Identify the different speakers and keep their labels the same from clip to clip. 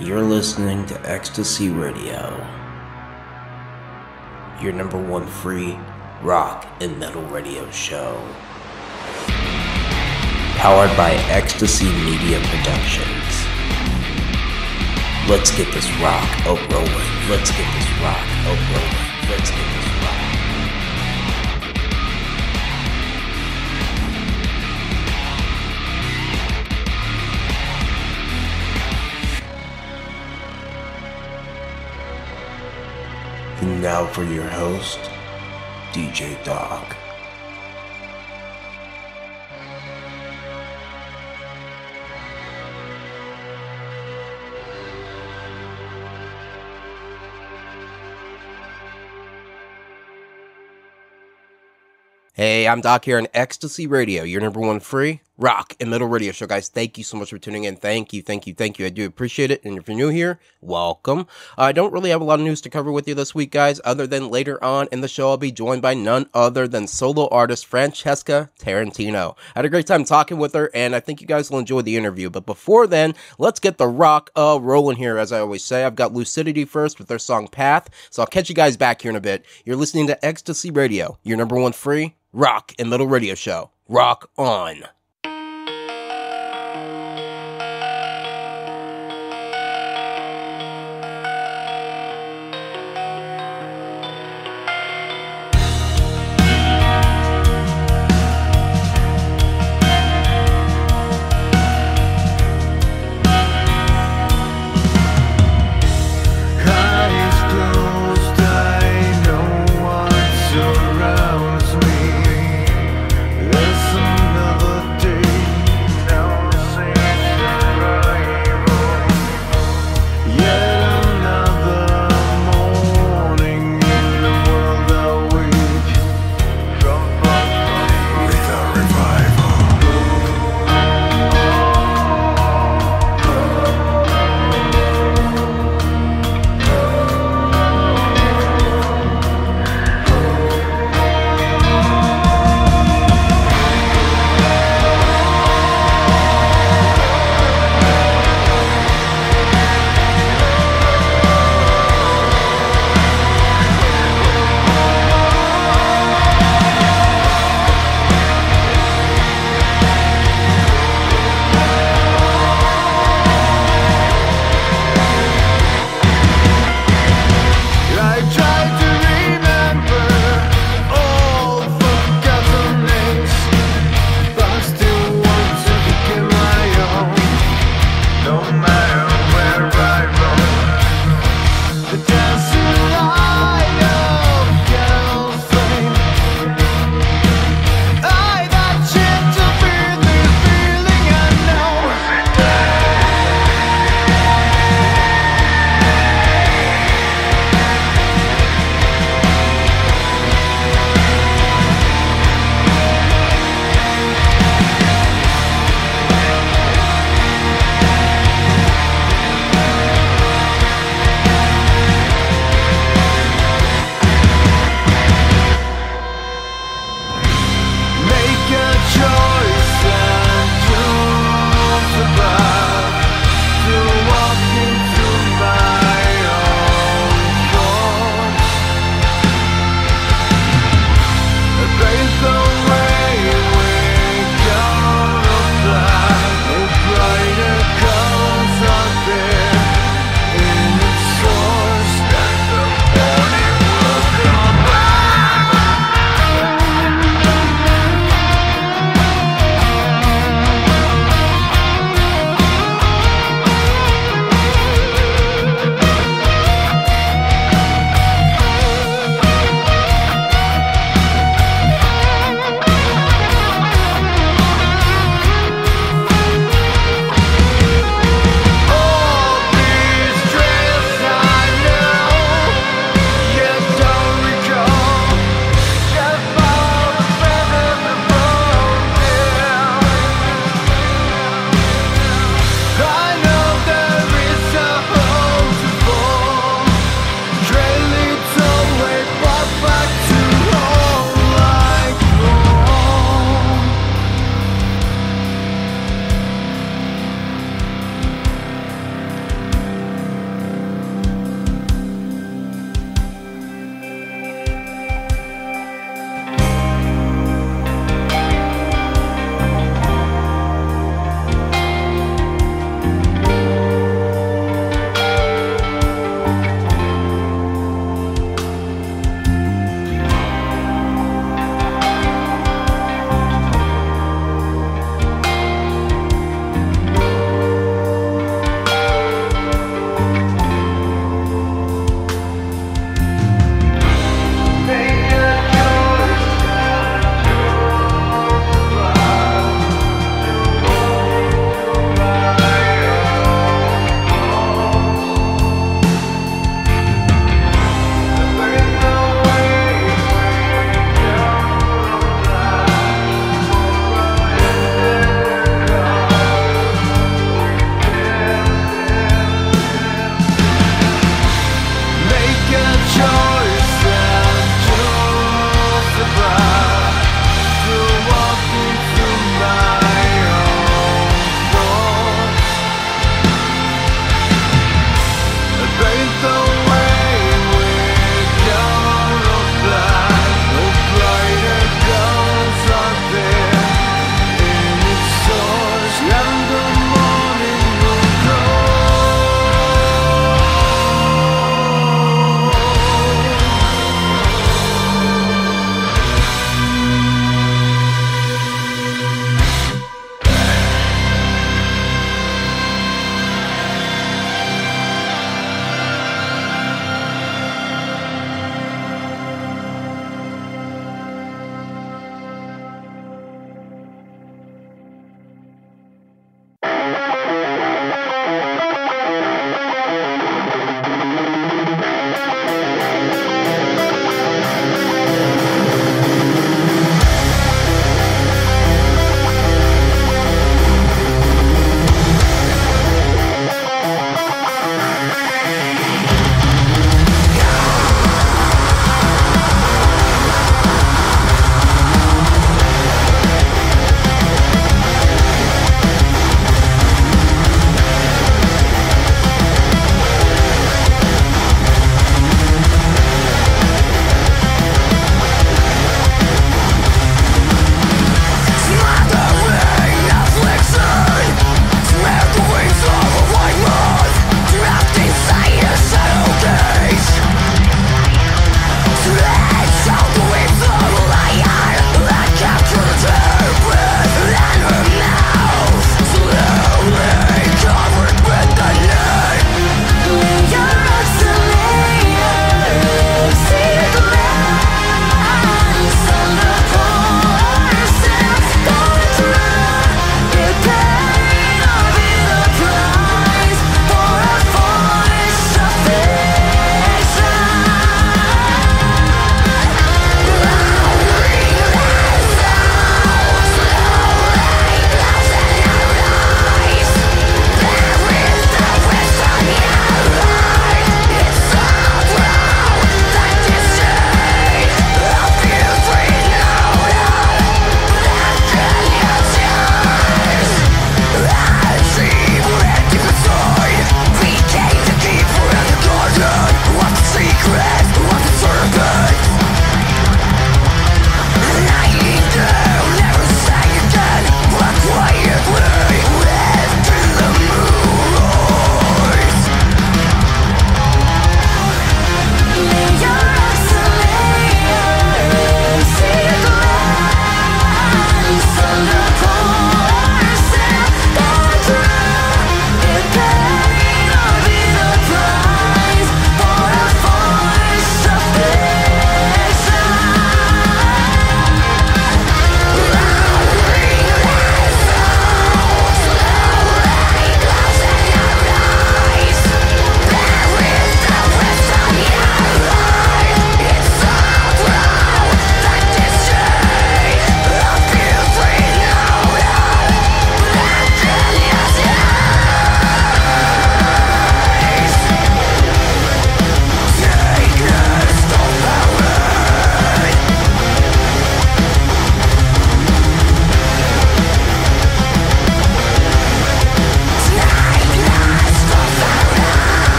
Speaker 1: You're listening to Ecstasy Radio, your number one free rock and metal radio show. Powered by Ecstasy Media Productions. Let's get this rock a-rolling. Let's get this rock a-rolling. Let's get this rock. And now for your host, DJ Dog. Hey, I'm Doc here on Ecstasy Radio, your number one free rock and metal radio show. Guys, thank you so much for tuning in. Thank you. I do appreciate it. And if you're new here, welcome. I don't really have a lot of news to cover with you this week, guys, other than later on in the show, I'll be joined by none other than solo artist Francesca Tarantino. I had a great time talking with her, and I think you guys will enjoy the interview. But before then, let's get the rock rolling here. As I always say, I've got Lucidity first with their song Path. So I'll catch you guys back here in a bit. You're listening to Ecstasy Radio, your number one free rock and metal radio show. Rock on.
Speaker 2: There's another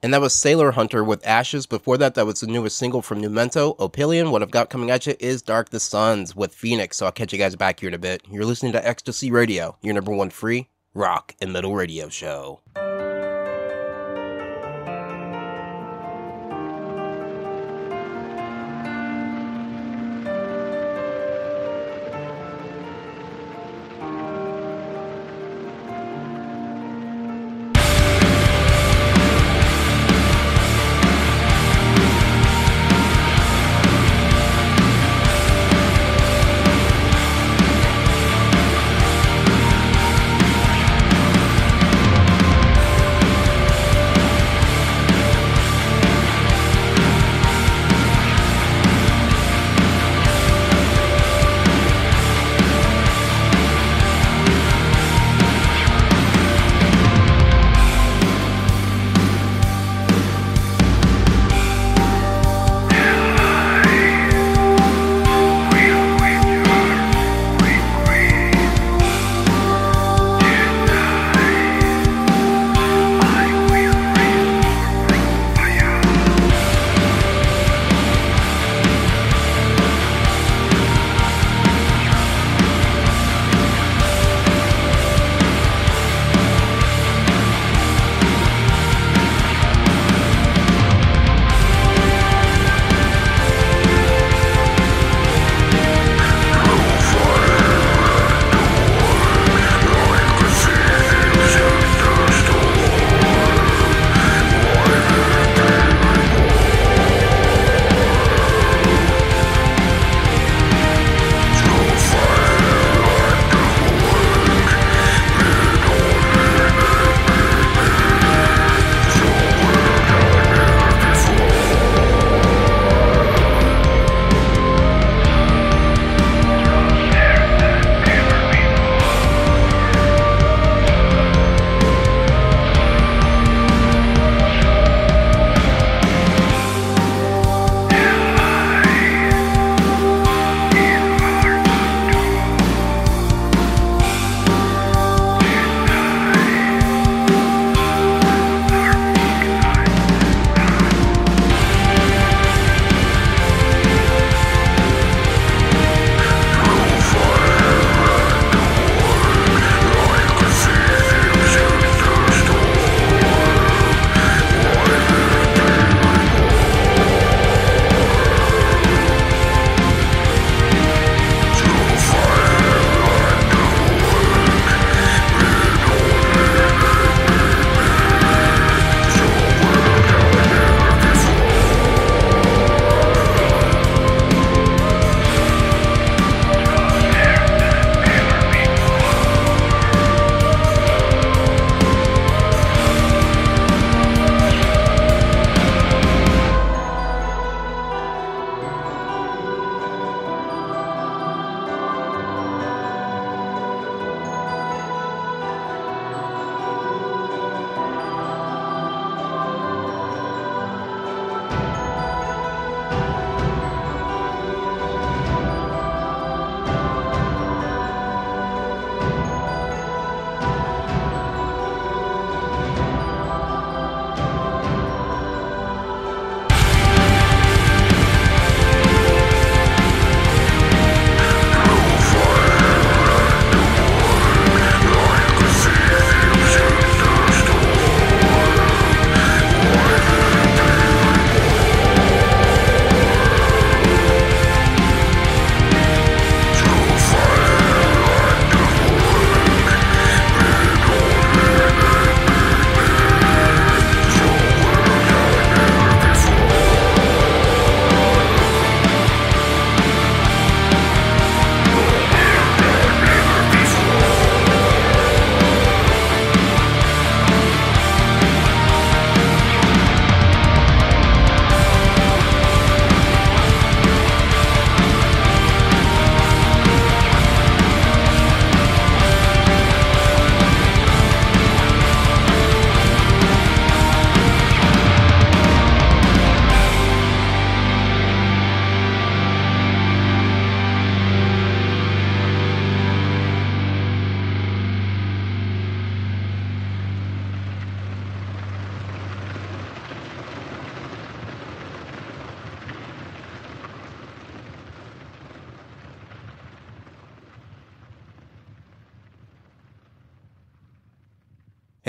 Speaker 1: And that was Sailor Hunter with Ashes. Before that, that was the newest single from Numento, Opilion. What I've got coming at you is Dark the Suns with Phoenix. So I'll catch you guys back here in a bit. You're listening to Ecstasy Radio, your number one free rock and metal radio show.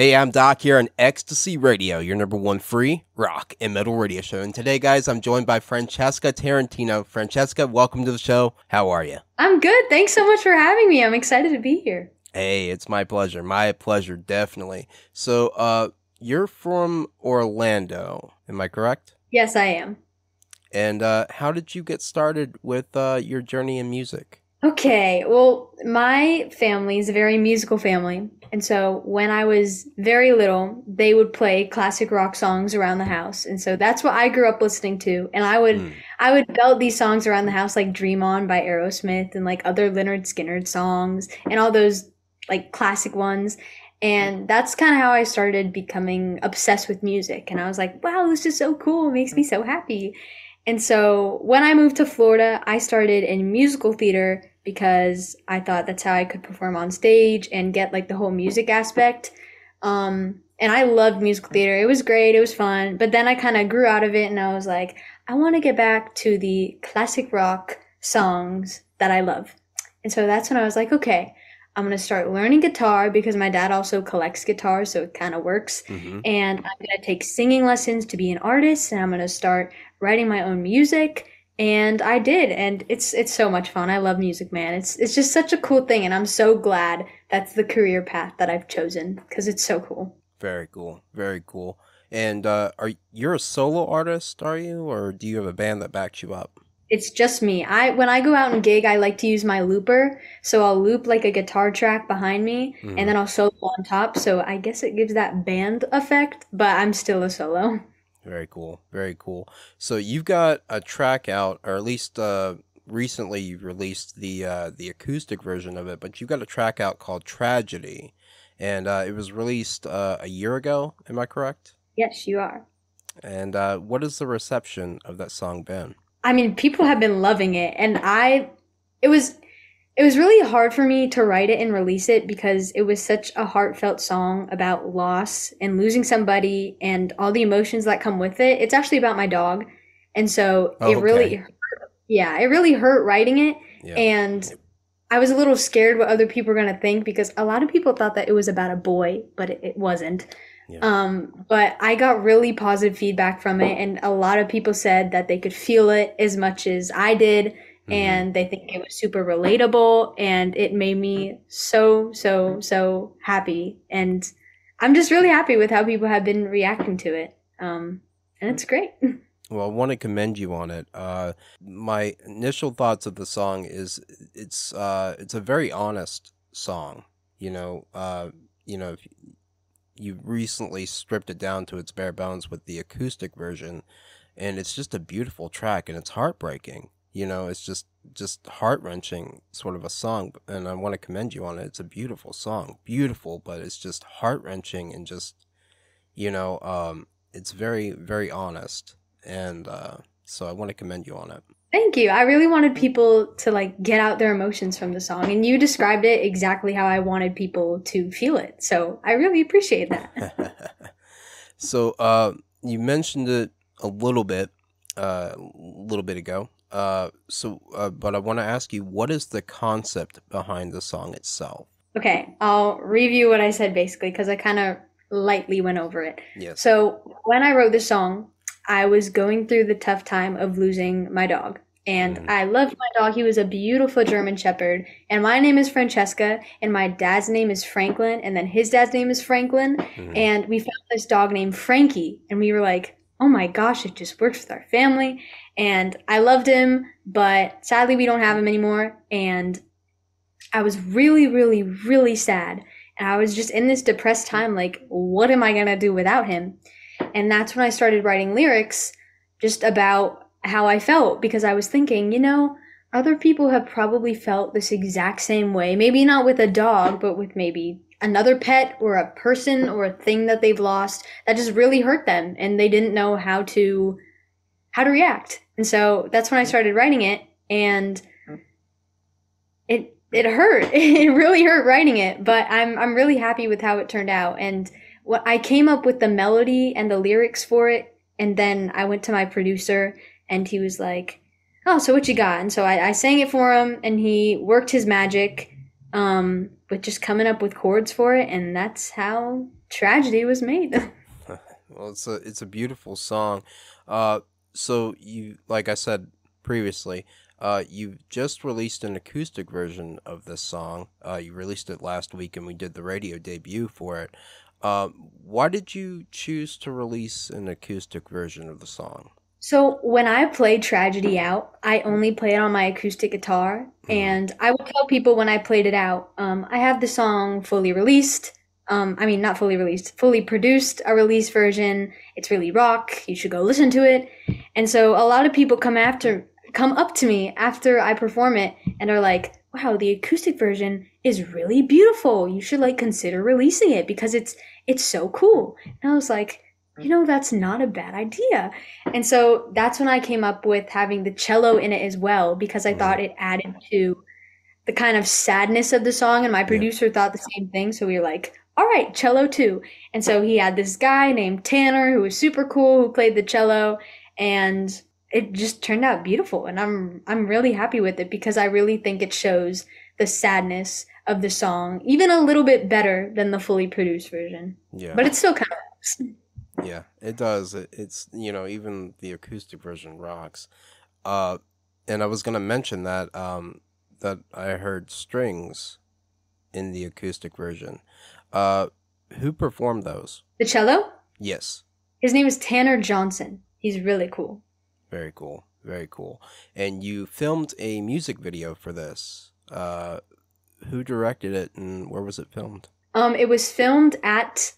Speaker 1: Hey, I'm Doc here on Ecstasy Radio, your number one free rock and metal radio show. And today, guys, I'm joined by Francesca Tarantino. Francesca, welcome to the show. How are you?
Speaker 2: I'm good. Thanks so much for having me. I'm excited to be here.
Speaker 1: Hey, it's my pleasure. My pleasure, definitely. So, you're from Orlando, am I correct?
Speaker 2: Yes, I am.
Speaker 1: And how did you get started with your journey in music?
Speaker 2: Okay, well, my family is a very musical family. And so when I was very little, they would play classic rock songs around the house. And so that's what I grew up listening to. And I would belt these songs around the house like Dream On by Aerosmith and like other Lynyrd Skynyrd songs and all those like classic ones. And that's kind of how I started becoming obsessed with music. And I was like, wow, this is so cool. It makes me so happy. And so when I moved to Florida, I started in musical theater because I thought that's how I could perform on stage and get like the whole music aspect. And I loved musical theater. It was great. It was fun. But then I kind of grew out of it and I was like, I want to get back to the classic rock songs that I love. And so that's when I was like, okay, I'm going to start learning guitar because my dad also collects guitars, so it kind of works.
Speaker 1: Mm-hmm.
Speaker 2: And I'm going to take singing lessons to be an artist, and I'm going to start writing my own music. And I did, and it's so much fun. I love music, man. It's just such a cool thing, and I'm so glad that's the career path that I've chosen because it's so cool.
Speaker 1: Very cool. Very cool. And you're a solo artist, are you? Or do you have a band that backs you up?
Speaker 2: It's just me. When I go out and gig, I like to use my looper. So I'll loop like a guitar track behind me and
Speaker 1: Mm-hmm.
Speaker 2: then I'll solo on top. So I guess it gives that band effect, but I'm still a solo.
Speaker 1: Very cool. Very cool. So you've got a track out, or at least recently you released the acoustic version of it, but you've got a track out called Tragedy, and it was released a year ago. Am I correct?
Speaker 2: Yes, you are.
Speaker 1: And what has the reception of that song been?
Speaker 2: I mean, people have been loving it and it was it was really hard for me to write it and release it because it was such a heartfelt song about loss and losing somebody and all the emotions that come with it. It's actually about my dog. And so
Speaker 1: Oh, okay.
Speaker 2: yeah, it really hurt writing it.
Speaker 1: Yeah.
Speaker 2: And I was a little scared what other people were going to think because a lot of people thought that it was about a boy, but it wasn't.
Speaker 1: Yeah.
Speaker 2: But I got really positive feedback from it, and a lot of people said that they could feel it as much as I did,
Speaker 1: Mm-hmm.
Speaker 2: and they think it was super relatable, and it made me so, so, so happy. And I'm just really happy with how people have been reacting to it. And it's great.
Speaker 1: Well, I want to commend you on it. My initial thoughts of the song is it's a very honest song. If you recently stripped it down to its bare bones with the acoustic version, and it's just a beautiful track, and it's heartbreaking. It's just heart wrenching sort of a song, and I want to commend you on it. It's a beautiful song, beautiful, but it's just heart wrenching and just it's very very honest, and so I want to commend you on it.
Speaker 2: Thank you. I really wanted people to like get out their emotions from the song, and you described it exactly how I wanted people to feel it. So I really appreciate that.
Speaker 1: So, you mentioned it a little bit ago. But I want to ask you, what is the concept behind the song itself?
Speaker 2: Okay, I'll review what I said basically because I kind of lightly went over it.
Speaker 1: Yes.
Speaker 2: So when I wrote this song, I was going through the tough time of losing my dog. And
Speaker 1: Mm-hmm.
Speaker 2: I loved my dog. He was a beautiful German Shepherd. And my name is Francesca, and my dad's name is Franklin, and then his dad's name is Franklin.
Speaker 1: Mm-hmm.
Speaker 2: And we found this dog named Frankie, and we were like, oh my gosh, it just works with our family. And I loved him, but sadly we don't have him anymore. And I was really, really, really sad. And I was just in this depressed time, like, what am I going to do without him? And that's when I started writing lyrics just about how I felt because I was thinking, other people have probably felt this exact same way. Maybe not with a dog, but with maybe another pet or a person or a thing that they've lost that just really hurt them and they didn't know how to react. And so that's when I started writing it, and it hurt. It really hurt writing it, but I'm really happy with how it turned out. And what I came up with the melody and the lyrics for it, and then I went to my producer and he was like, "Oh, so what you got?" And so I sang it for him and he worked his magic with just coming up with chords for it, and that's how Tragedy was made.
Speaker 1: Well, it's a beautiful song. So you, like I said previously, you've just released an acoustic version of this song. You released it last week, and we did the radio debut for it. Why did you choose to release an acoustic version of the song?
Speaker 2: So when I play Tragedy out, I only play it on my acoustic guitar, and I will tell people when I played it out, I have the song fully released. I mean, not fully released, fully produced, a release version. It's really rock. You should go listen to it. And so a lot of people come up to me after I perform it and are like, wow, the acoustic version is really beautiful. You should like consider releasing it because it's so cool. And I was like, that's not a bad idea. And so that's when I came up with having the cello in it as well, because I thought it added to the kind of sadness of the song. And my producer thought the same thing. So we were like, all right, cello too. And so he had this guy named Tanner who was super cool, who played the cello, and it just turned out beautiful. And I'm really happy with it because I really think it shows the sadness of the song, even a little bit better than the fully produced version. Yeah. But it still kind of works.
Speaker 1: Yeah, it does. It's, even the acoustic version rocks. And I was going to mention that that I heard strings in the acoustic version. Who performed those?
Speaker 2: The cello?
Speaker 1: Yes.
Speaker 2: His name is Tanner Johnson. He's really cool.
Speaker 1: Very cool. Very cool. And you filmed a music video for this. Who directed it and where was it filmed?
Speaker 2: It was filmed at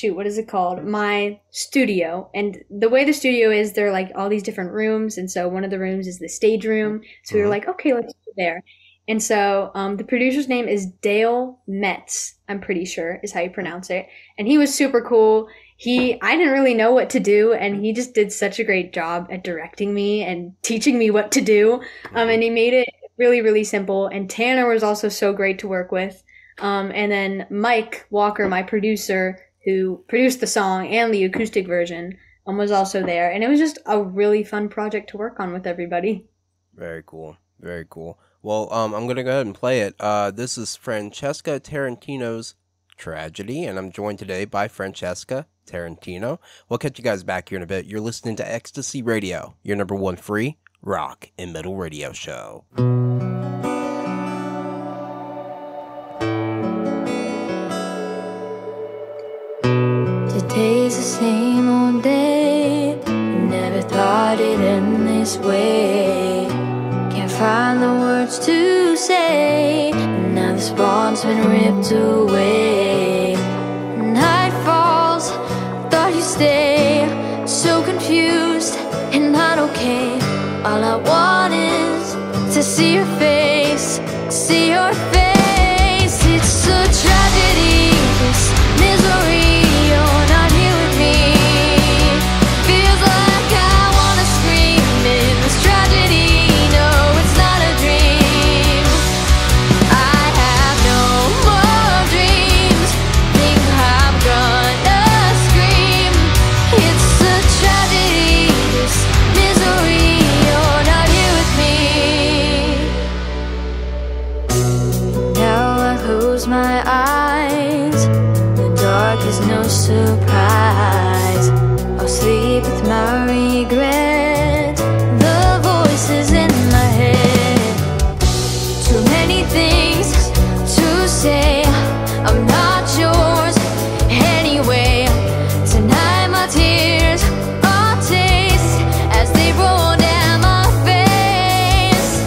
Speaker 2: what is it called? My studio. And the way the studio is, there are like all these different rooms. And so one of the rooms is the stage room. So we were like, okay, let's go there. And so the producer's name is Dale Metz, I'm pretty sure is how you pronounce it. And he was super cool. I didn't really know what to do, and he just did such a great job at directing me and teaching me what to do. And he made it really, really simple. And Tanner was also so great to work with. And then Mike Walker, my producer, who produced the song and the acoustic version, was also there. And it was just a really fun project to work on with everybody.
Speaker 1: Very cool. Very cool. Well, I'm going to go ahead and play it. This is Francesca Tarantino's Tragedy, and I'm joined today by Francesca Tarantino. We'll catch you guys back here in a bit. You're listening to Ecstasy Radio, your number one free rock and metal radio show.
Speaker 3: Today's the same old day. Never thought it'd end this way. Can't find the words to say. Now the spawn's been ripped away. Night falls, thought you'd stay. So confused and not okay. All I want is to see your face. See your face. It's a tragedy, this misery. You're not here with me. Feels like I wanna scream in this tragedy. No, it's not a dream. I have no more dreams. Think I'm gonna scream. It's a tragedy, this misery. You're not here with me. Now I close my eyes. The dark is no surprise. I'll sleep with my regret. The voices in my head. Too many things to say. I'm not yours anyway. Tonight my tears are taste as they roll down my face.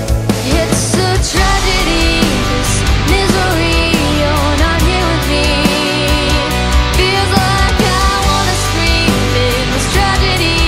Speaker 3: It's a tragedy, this misery. You're not here with me. Feels like I wanna scream in this tragedy.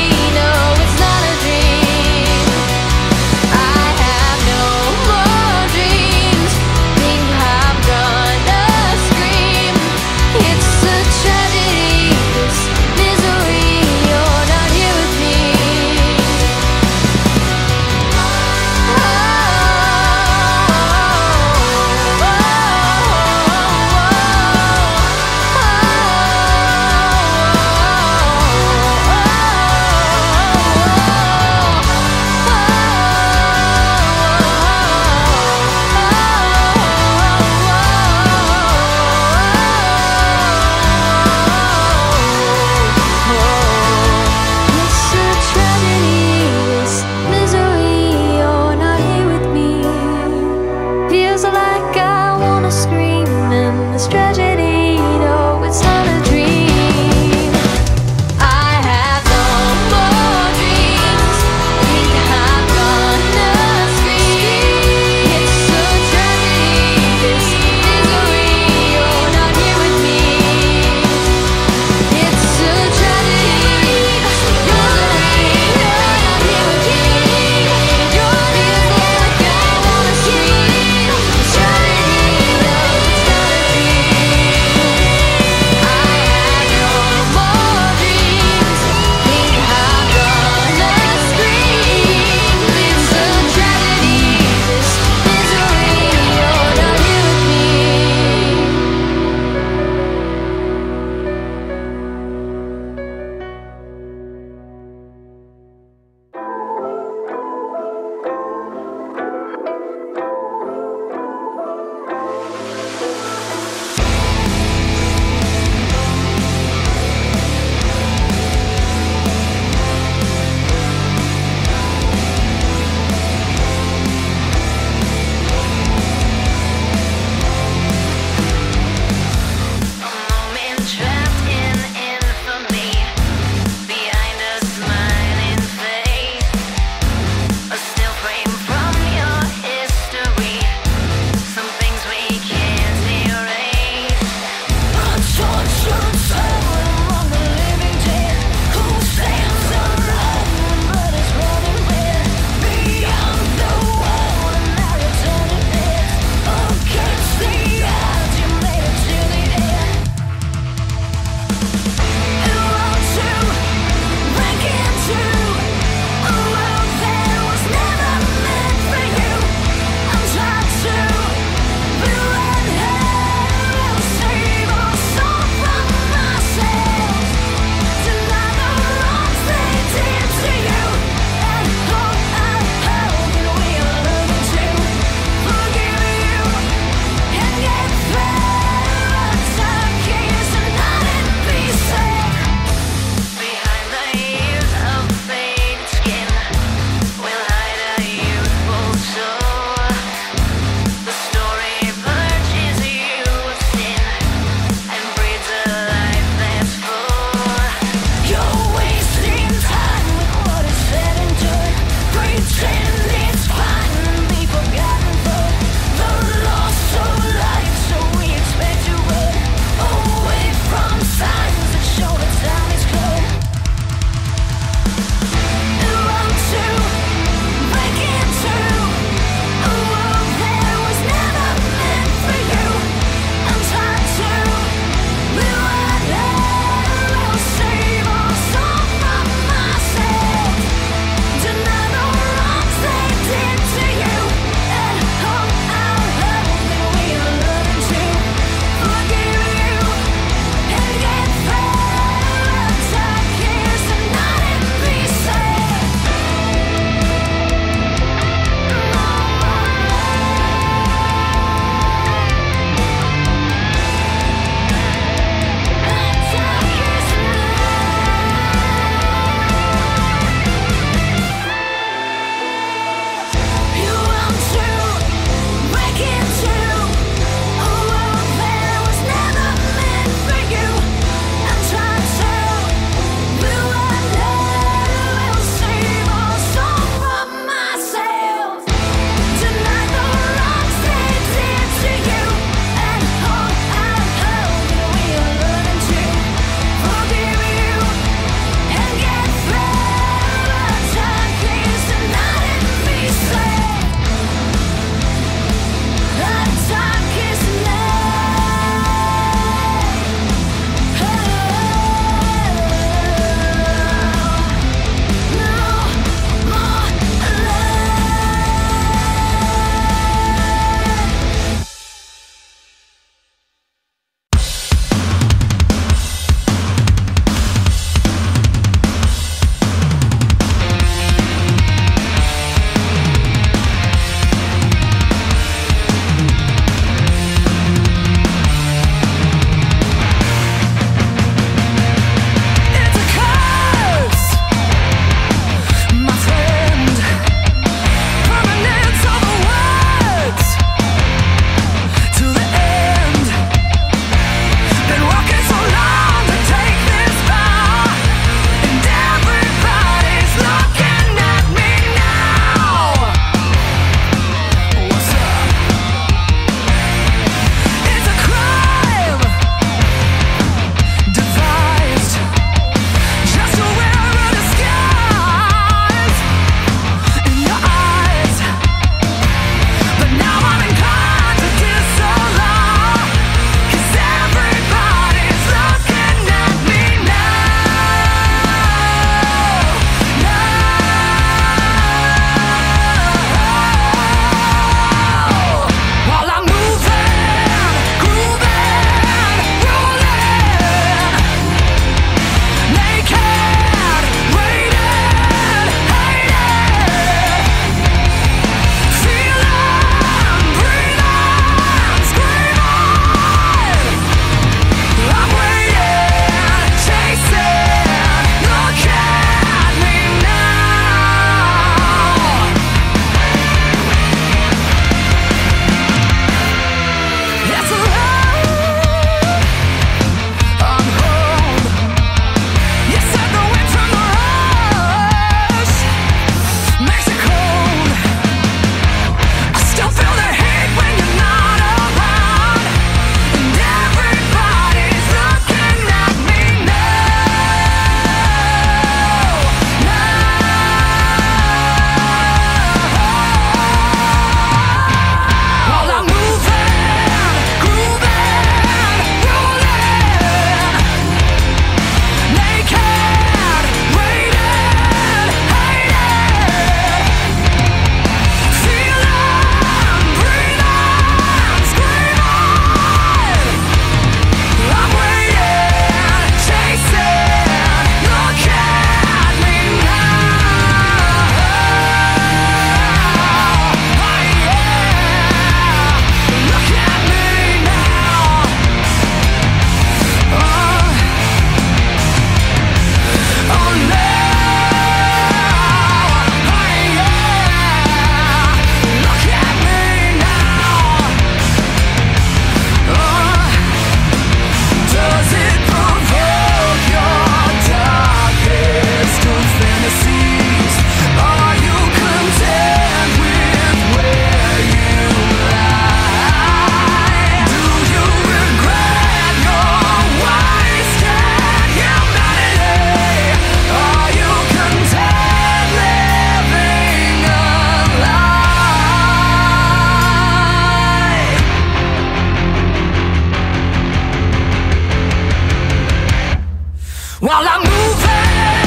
Speaker 3: while I'm moving,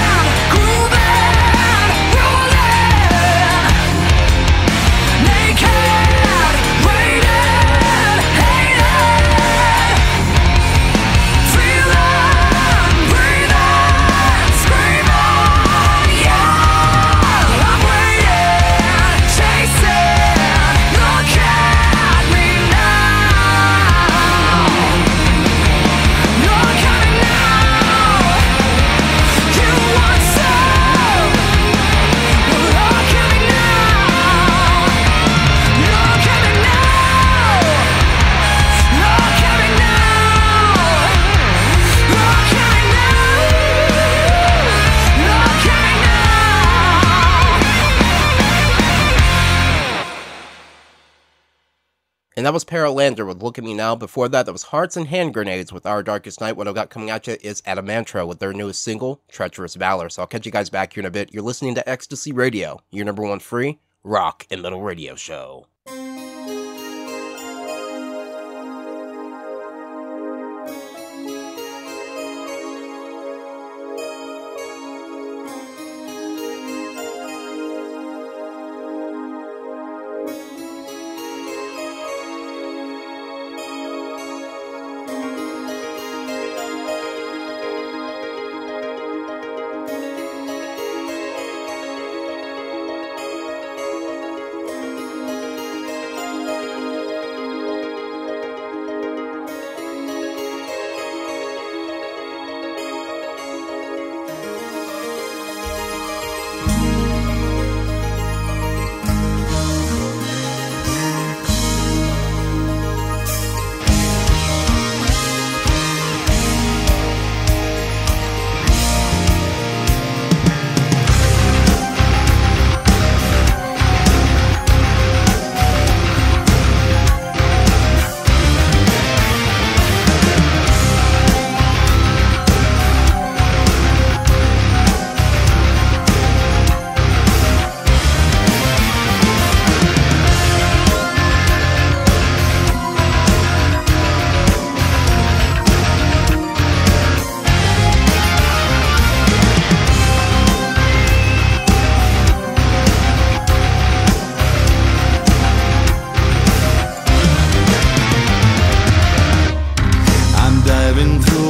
Speaker 3: grooving, rolling, naked, waiting, hating, feeling, breathing, screaming, yeah. I'm waiting, chasing, look at me now. You're coming now. You want some? Well, you're coming now. You're coming now. You're coming now. You're coming now. You're coming now.
Speaker 1: And that was Paralander with Look at Me Now. Before that was Hearts and Hand Grenades with Our Darkest Night. What I've got coming at you is Adamantra with their newest single, Treacherous Valor. So I'll catch you guys back here in a bit. You're listening to Ecstasy Radio, your number one free rock and metal radio show.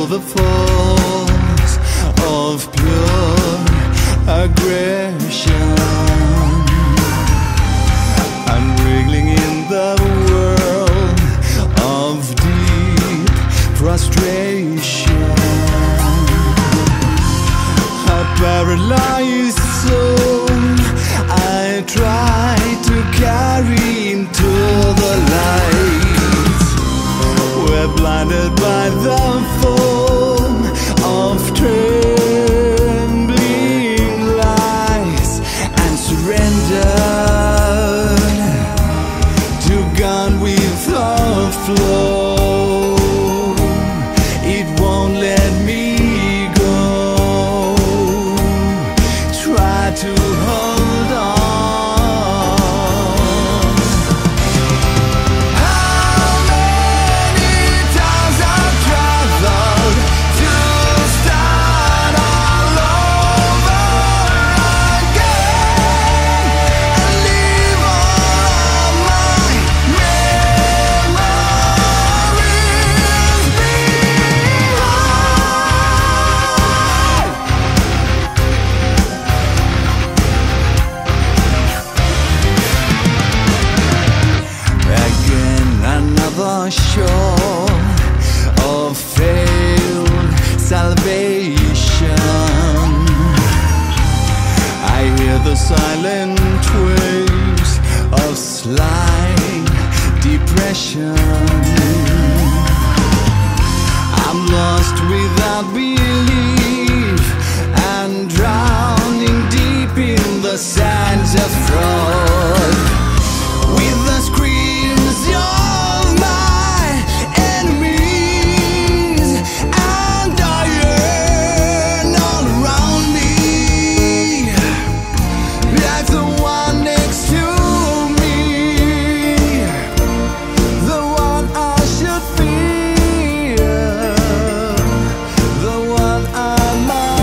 Speaker 4: The force of pure aggression. I'm wriggling in the world of deep frustration. A paralyzed soul I try to carry into the light. We're blinded by the foam of trembling lies and surrendered to gun with a flow. It won't let me go. Try to hold on. Shore of failed salvation. I hear the silent waves of slight depression. I'm lost without belief and drowning deep in the sands of fraud. With the screams of my enemies and dying all around me, like the one next to me, the one I should fear, the one I must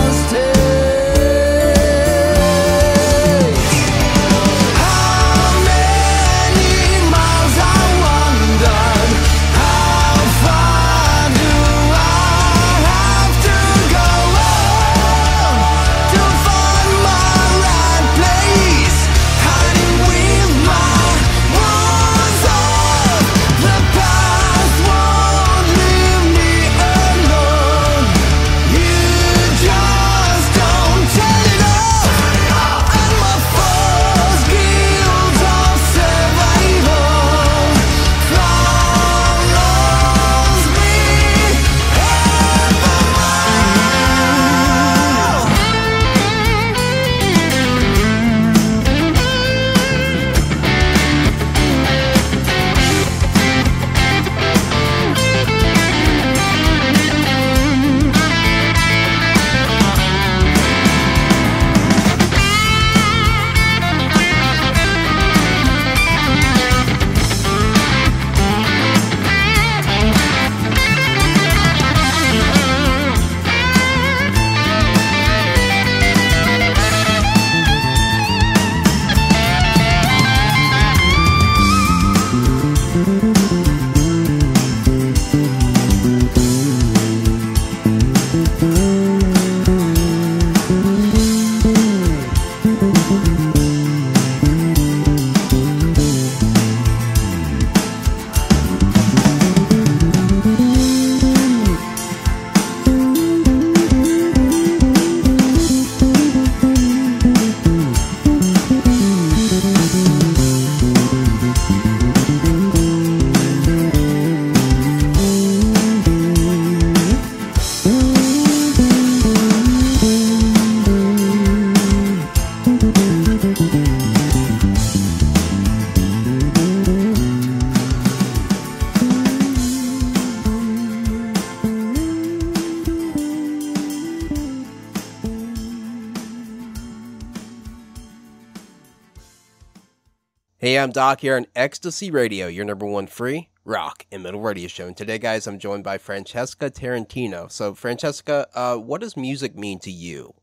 Speaker 1: Hey, I'm Doc here on Ecstasy Radio, your number one free rock and metal radio show. And today, guys, I'm joined by Francesca Tarantino. So, Francesca, what does music mean to you?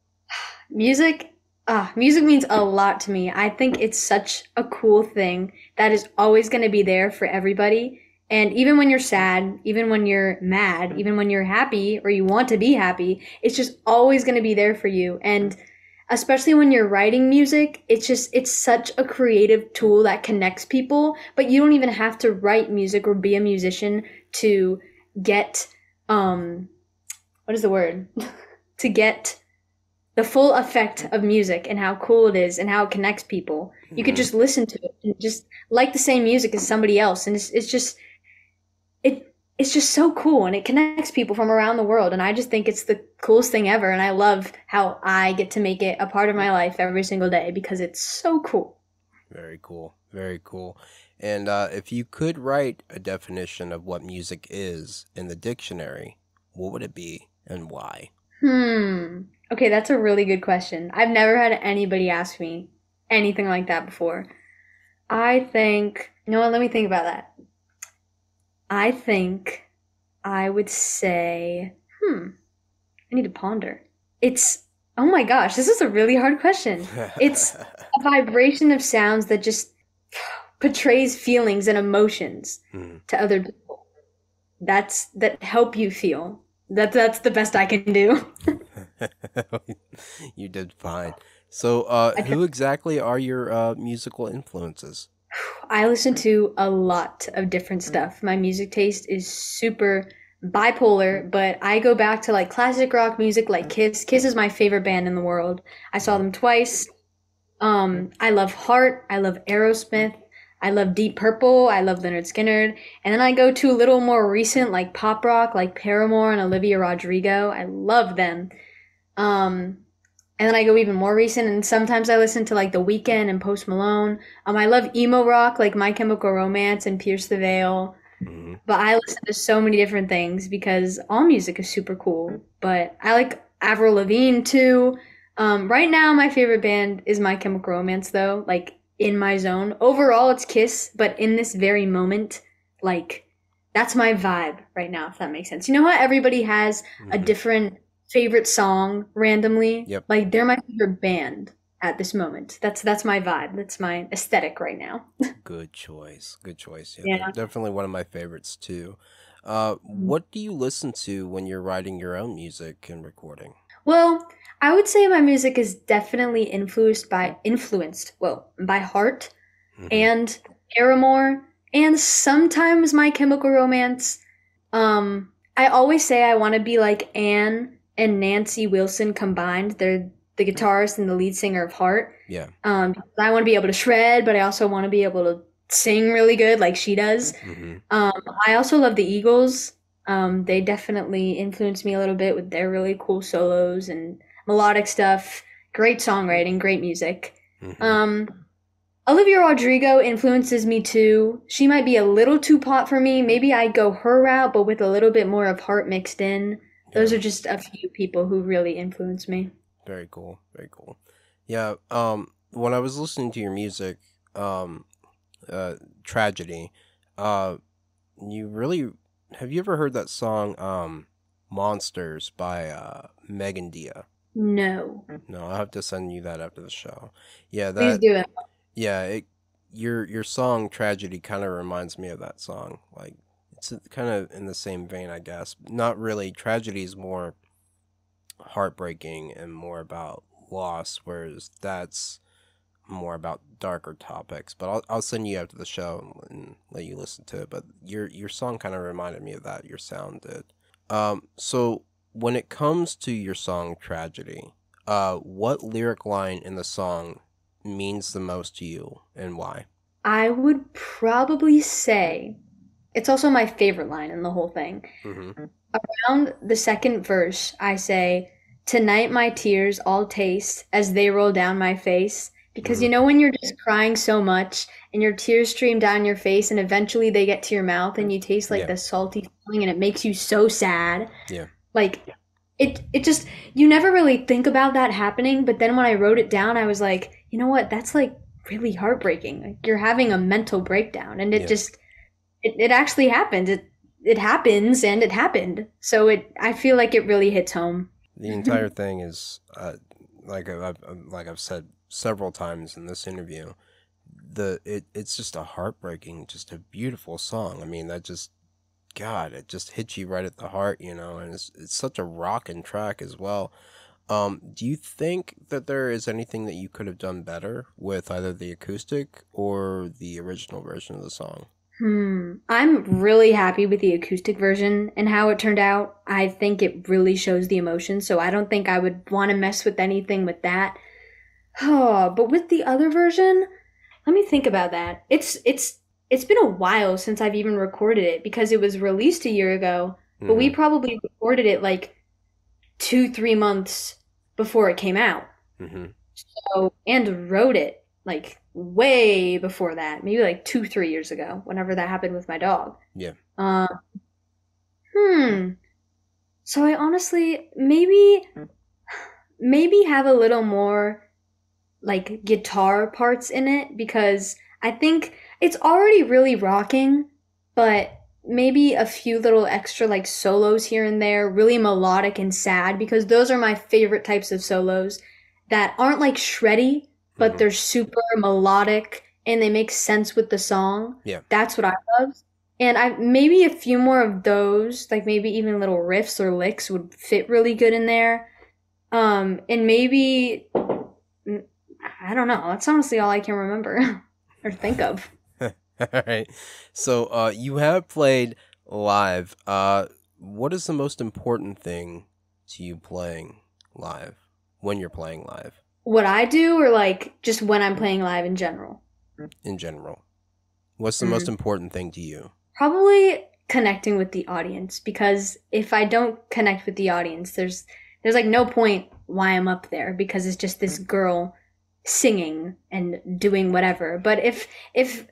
Speaker 2: Music means a lot to me. I think it's such a cool thing that is always going to be there for everybody. And even when you're sad, even when you're mad, even when you're happy or you want to be happy, it's just always going to be there for you. And especially when you're writing music, it's such a creative tool that connects people, but you don't even have to write music or be a musician to get, what is the word? To get the full effect of music and how cool it is and how it connects people. You could just listen to it and just like the same music as somebody else. And it's just so cool, and it connects people from around the world. And I just think it's the coolest thing ever. And I love how I get to make it a part of my life every single day because it's so cool.
Speaker 1: Very cool. Very cool. And if you could write a definition of what music is in the dictionary, what would it be and why?
Speaker 2: Okay, that's a really good question. I've never had anybody ask me anything like that before. I think, you know what, let me think about that. I think I would say, I need to ponder. Oh my gosh, this is a really hard question. It's a vibration of sounds that just portrays feelings and emotions to other people. That help you feel. That's the best I can do.
Speaker 1: You did fine. So, who exactly are your musical influences?
Speaker 2: I listen to a lot of different stuff. My music taste is super bipolar, but I go back to like classic rock music like Kiss. Kiss is my favorite band in the world. I saw them twice. I love Heart. I love Aerosmith. I love Deep Purple. I love Lynyrd Skynyrd. And then I go to a little more recent like pop rock like Paramore and Olivia Rodrigo. I love them. And then I go even more recent, and sometimes I listen to like The Weeknd and Post Malone. I love emo rock like My Chemical Romance and Pierce the Veil. But I listen to so many different things because all music is super cool. But I like Avril Lavigne too. Right now, my favorite band is My Chemical Romance, though. Like in my zone. Overall, it's Kiss, but in this very moment, like that's my vibe right now. If that makes sense. You know how everybody has a different favorite song randomly?
Speaker 1: Yep.
Speaker 2: Like they're my favorite band at this moment. That's my vibe. That's my aesthetic right now.
Speaker 1: Good choice. Good choice.
Speaker 2: Yeah.
Speaker 1: They're definitely one of my favorites too. What do you listen to when you're writing your own music and recording?
Speaker 2: Well, I would say my music is definitely influenced by Heart and Paramore and sometimes My Chemical Romance. I always say I want to be like Anne and Nancy Wilson combined. They're the guitarist and the lead singer of Heart.
Speaker 1: Yeah.
Speaker 2: I want to be able to shred, but I also want to be able to sing really good like she does. I also love the Eagles. They definitely influenced me a little bit with their really cool solos and melodic stuff. Great songwriting, great music. Olivia Rodrigo influences me too. She might be a little too pop for me. Maybe I go her route, but with a little bit more of Heart mixed in. Those are just a few people who really influence me.
Speaker 1: Very cool. Very cool. Yeah. When I was listening to your music, Tragedy, have you ever heard that song, Monsters by Megan Dia?
Speaker 2: No.
Speaker 1: No, I'll have to send you that after the show. Yeah,
Speaker 2: Please do it.
Speaker 1: Yeah, your song Tragedy kind of reminds me of that song. Like it's kind of in the same vein, I guess. Not really. Tragedy is more heartbreaking and more about loss, whereas that's more about darker topics. But I'll send you after the show and let you listen to it. But your song kind of reminded me of that. Your sound did. So when it comes to your song Tragedy, what lyric line in the song means the most to you and why?
Speaker 2: I would probably say it's also my favorite line in the whole thing. Around the second verse, I say, "Tonight my tears all taste as they roll down my face." Because you know when you're just crying so much and your tears stream down your face and eventually they get to your mouth and you taste like the salty feeling and it makes you so sad.
Speaker 1: Yeah.
Speaker 2: Like it just, you never really think about that happening, but then when I wrote it down, I was like, you know what? That's like really heartbreaking. Like, you're having a mental breakdown, and it actually happened. It happens, and it happened. So I feel like it really hits home.
Speaker 1: The entire thing is, like I've said several times in this interview, it's just a heartbreaking, just a beautiful song. I mean, that just, God, it just hits you right at the heart, you know, and it's such a rockin' track as well. Do you think that there is anything that you could have done better with either the acoustic or the original version of the song?
Speaker 2: I'm really happy with the acoustic version and how it turned out. I think it really shows the emotion, so I don't think I would want to mess with anything with that. Oh, but with the other version, let me think about that. It's been a while since I've even recorded it because it was released a year ago, but we probably recorded it like 2-3 months before it came out. So, and wrote it like way before that, maybe like 2-3 years ago, whenever that happened with my dog.
Speaker 1: Yeah.
Speaker 2: So I honestly maybe have a little more like guitar parts in it, because I think it's already really rocking, but maybe a few little extra like solos here and there, really melodic and sad, because those are my favorite types of solos that aren't like shreddy, but they're super melodic and they make sense with the song.
Speaker 1: Yeah.
Speaker 2: That's what I love. And maybe a few more of those, like maybe even little riffs or licks would fit really good in there. And maybe, I don't know. That's honestly all I can remember or think of.
Speaker 1: All right. So you have played live. What is the most important thing to you playing live, when you're playing live?
Speaker 2: What I do, or like just when I'm playing live in general?
Speaker 1: In general. What's the most important thing to you?
Speaker 2: Probably connecting with the audience, because if I don't connect with the audience, there's like no point why I'm up there, because it's just this girl singing and doing whatever. But if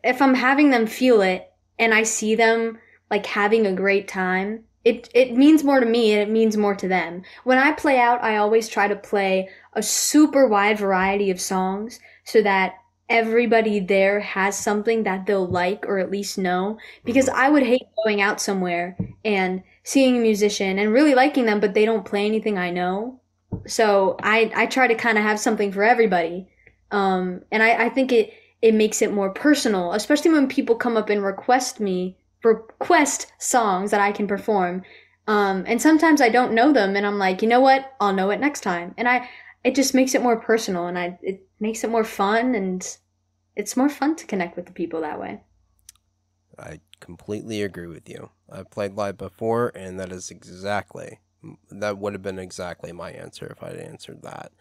Speaker 2: I'm having them feel it and I see them like having a great time, it means more to me and it means more to them. When I play out, I always try to play a super wide variety of songs so that everybody there has something that they'll like or at least know, because I would hate going out somewhere and seeing a musician and really liking them, but they don't play anything I know. So I try to kind of have something for everybody. And I think it makes it more personal, especially when people come up and request songs that I can perform. And sometimes I don't know them and I'm like, you know what? I'll know it next time. And it just makes it more personal, and it makes it more fun, and it's more fun to connect with the people that way.
Speaker 1: I completely agree with you. I've played live before, and that would have been exactly my answer if I'd answered that.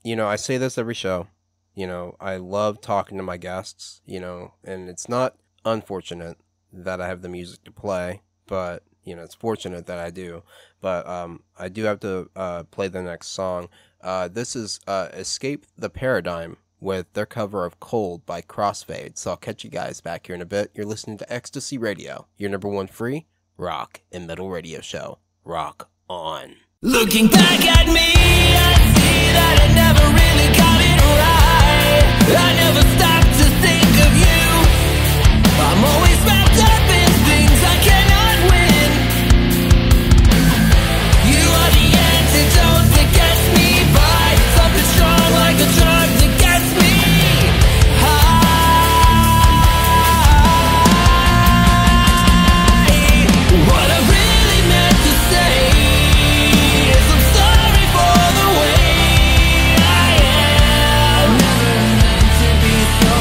Speaker 1: You know, I say this every show. You know, I love talking to my guests, you know, and it's not unfortunate that I have the music to play, but, you know, it's fortunate that I do. But I do have to play the next song. This is Escape the Paradigm with their cover of Cold by Crossfade. So I'll catch you guys back here in a bit. You're listening to Ecstasy Radio, your #1 free rock and metal radio show. Rock on.
Speaker 4: Looking back at me, I see that I never really got it right. I never stopped to think of you. I'm always wrapped up in things I cannot win. You are the antidote that gets me by. Something strong like a drug that gets me high. What I really meant to say is I'm sorry for the way I am. Never meant to be so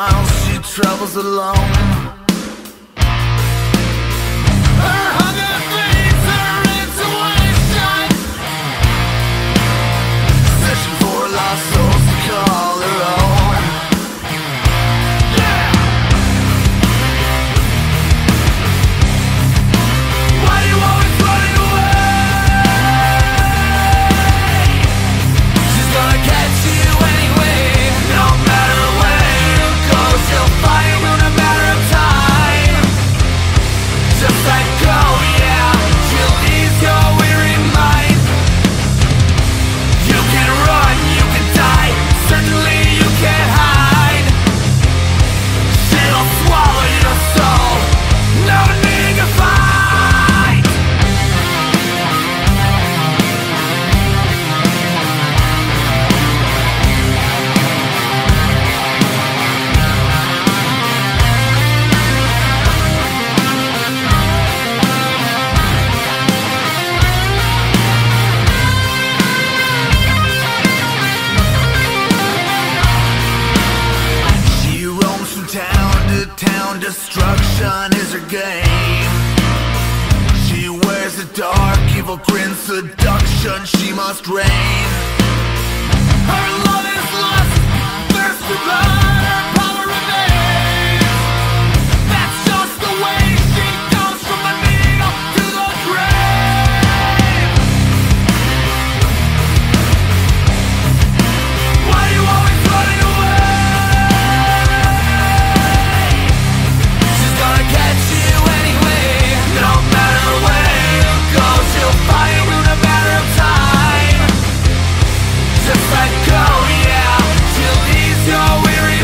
Speaker 4: miles she travels alone. Her hunger feeds her intuition, searching for lost souls to call her own. Yeah. Why you always running away? She's gonna catch you anyway. No matter where you go, she'll find you in a matter of time. Just let go, yeah, she'll ease your weary mind. You can run, you can die, certainly you can't hide. She'll swallow your soul, no need to fight. She roams from town to town, destruction is her game. She wears a dark, evil grin, seduction she must reign. Her love is lust, thirst for blood, her power remains. That's just the way she goes from the needle to the grave. Why you always running away? She's gonna catch you anyway. No matter where you go, she'll find you in a matter of time. Just let go, yeah, she'll ease your weary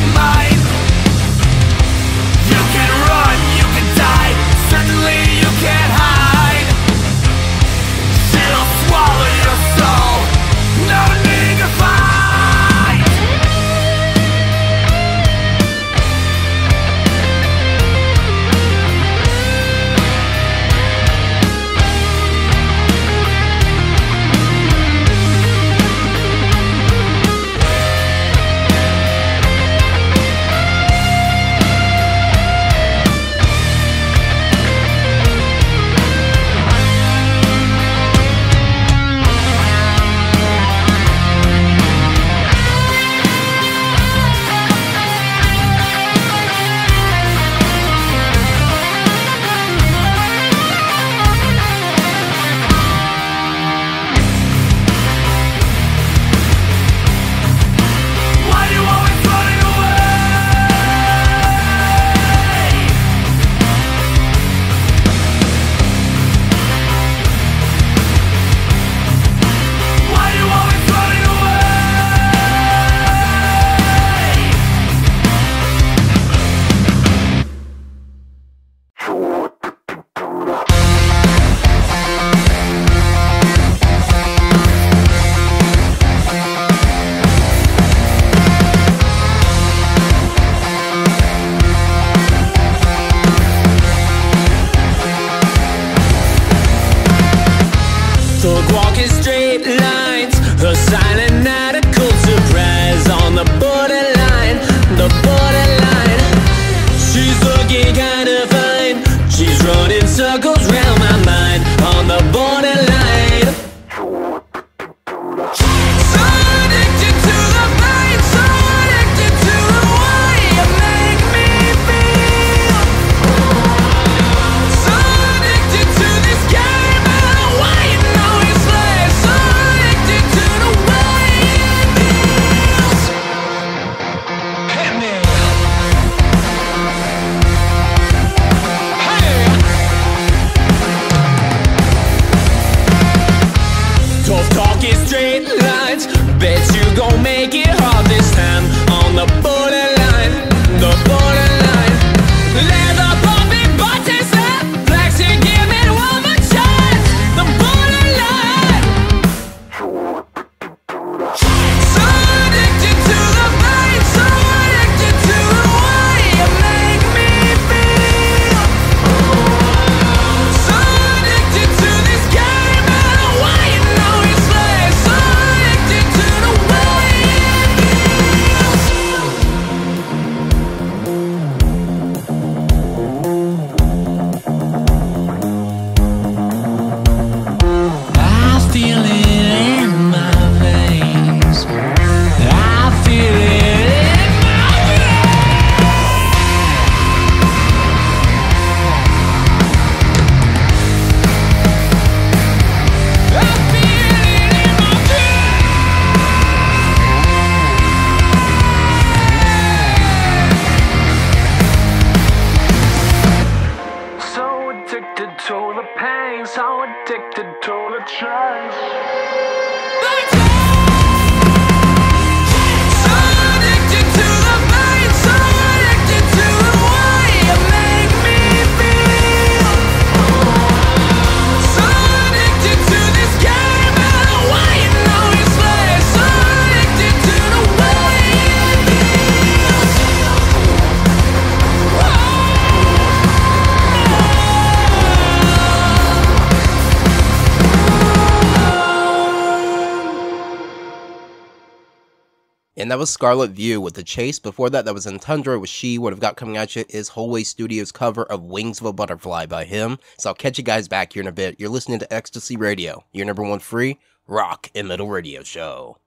Speaker 1: that was Scarlet View with The Chase. Before that, that was In Tundra with She. What I've got coming at you is Holway Studios' cover of Wings of a Butterfly by him. So I'll catch you guys back here in a bit. You're listening to Ecstasy Radio, your number one free rock and metal radio show.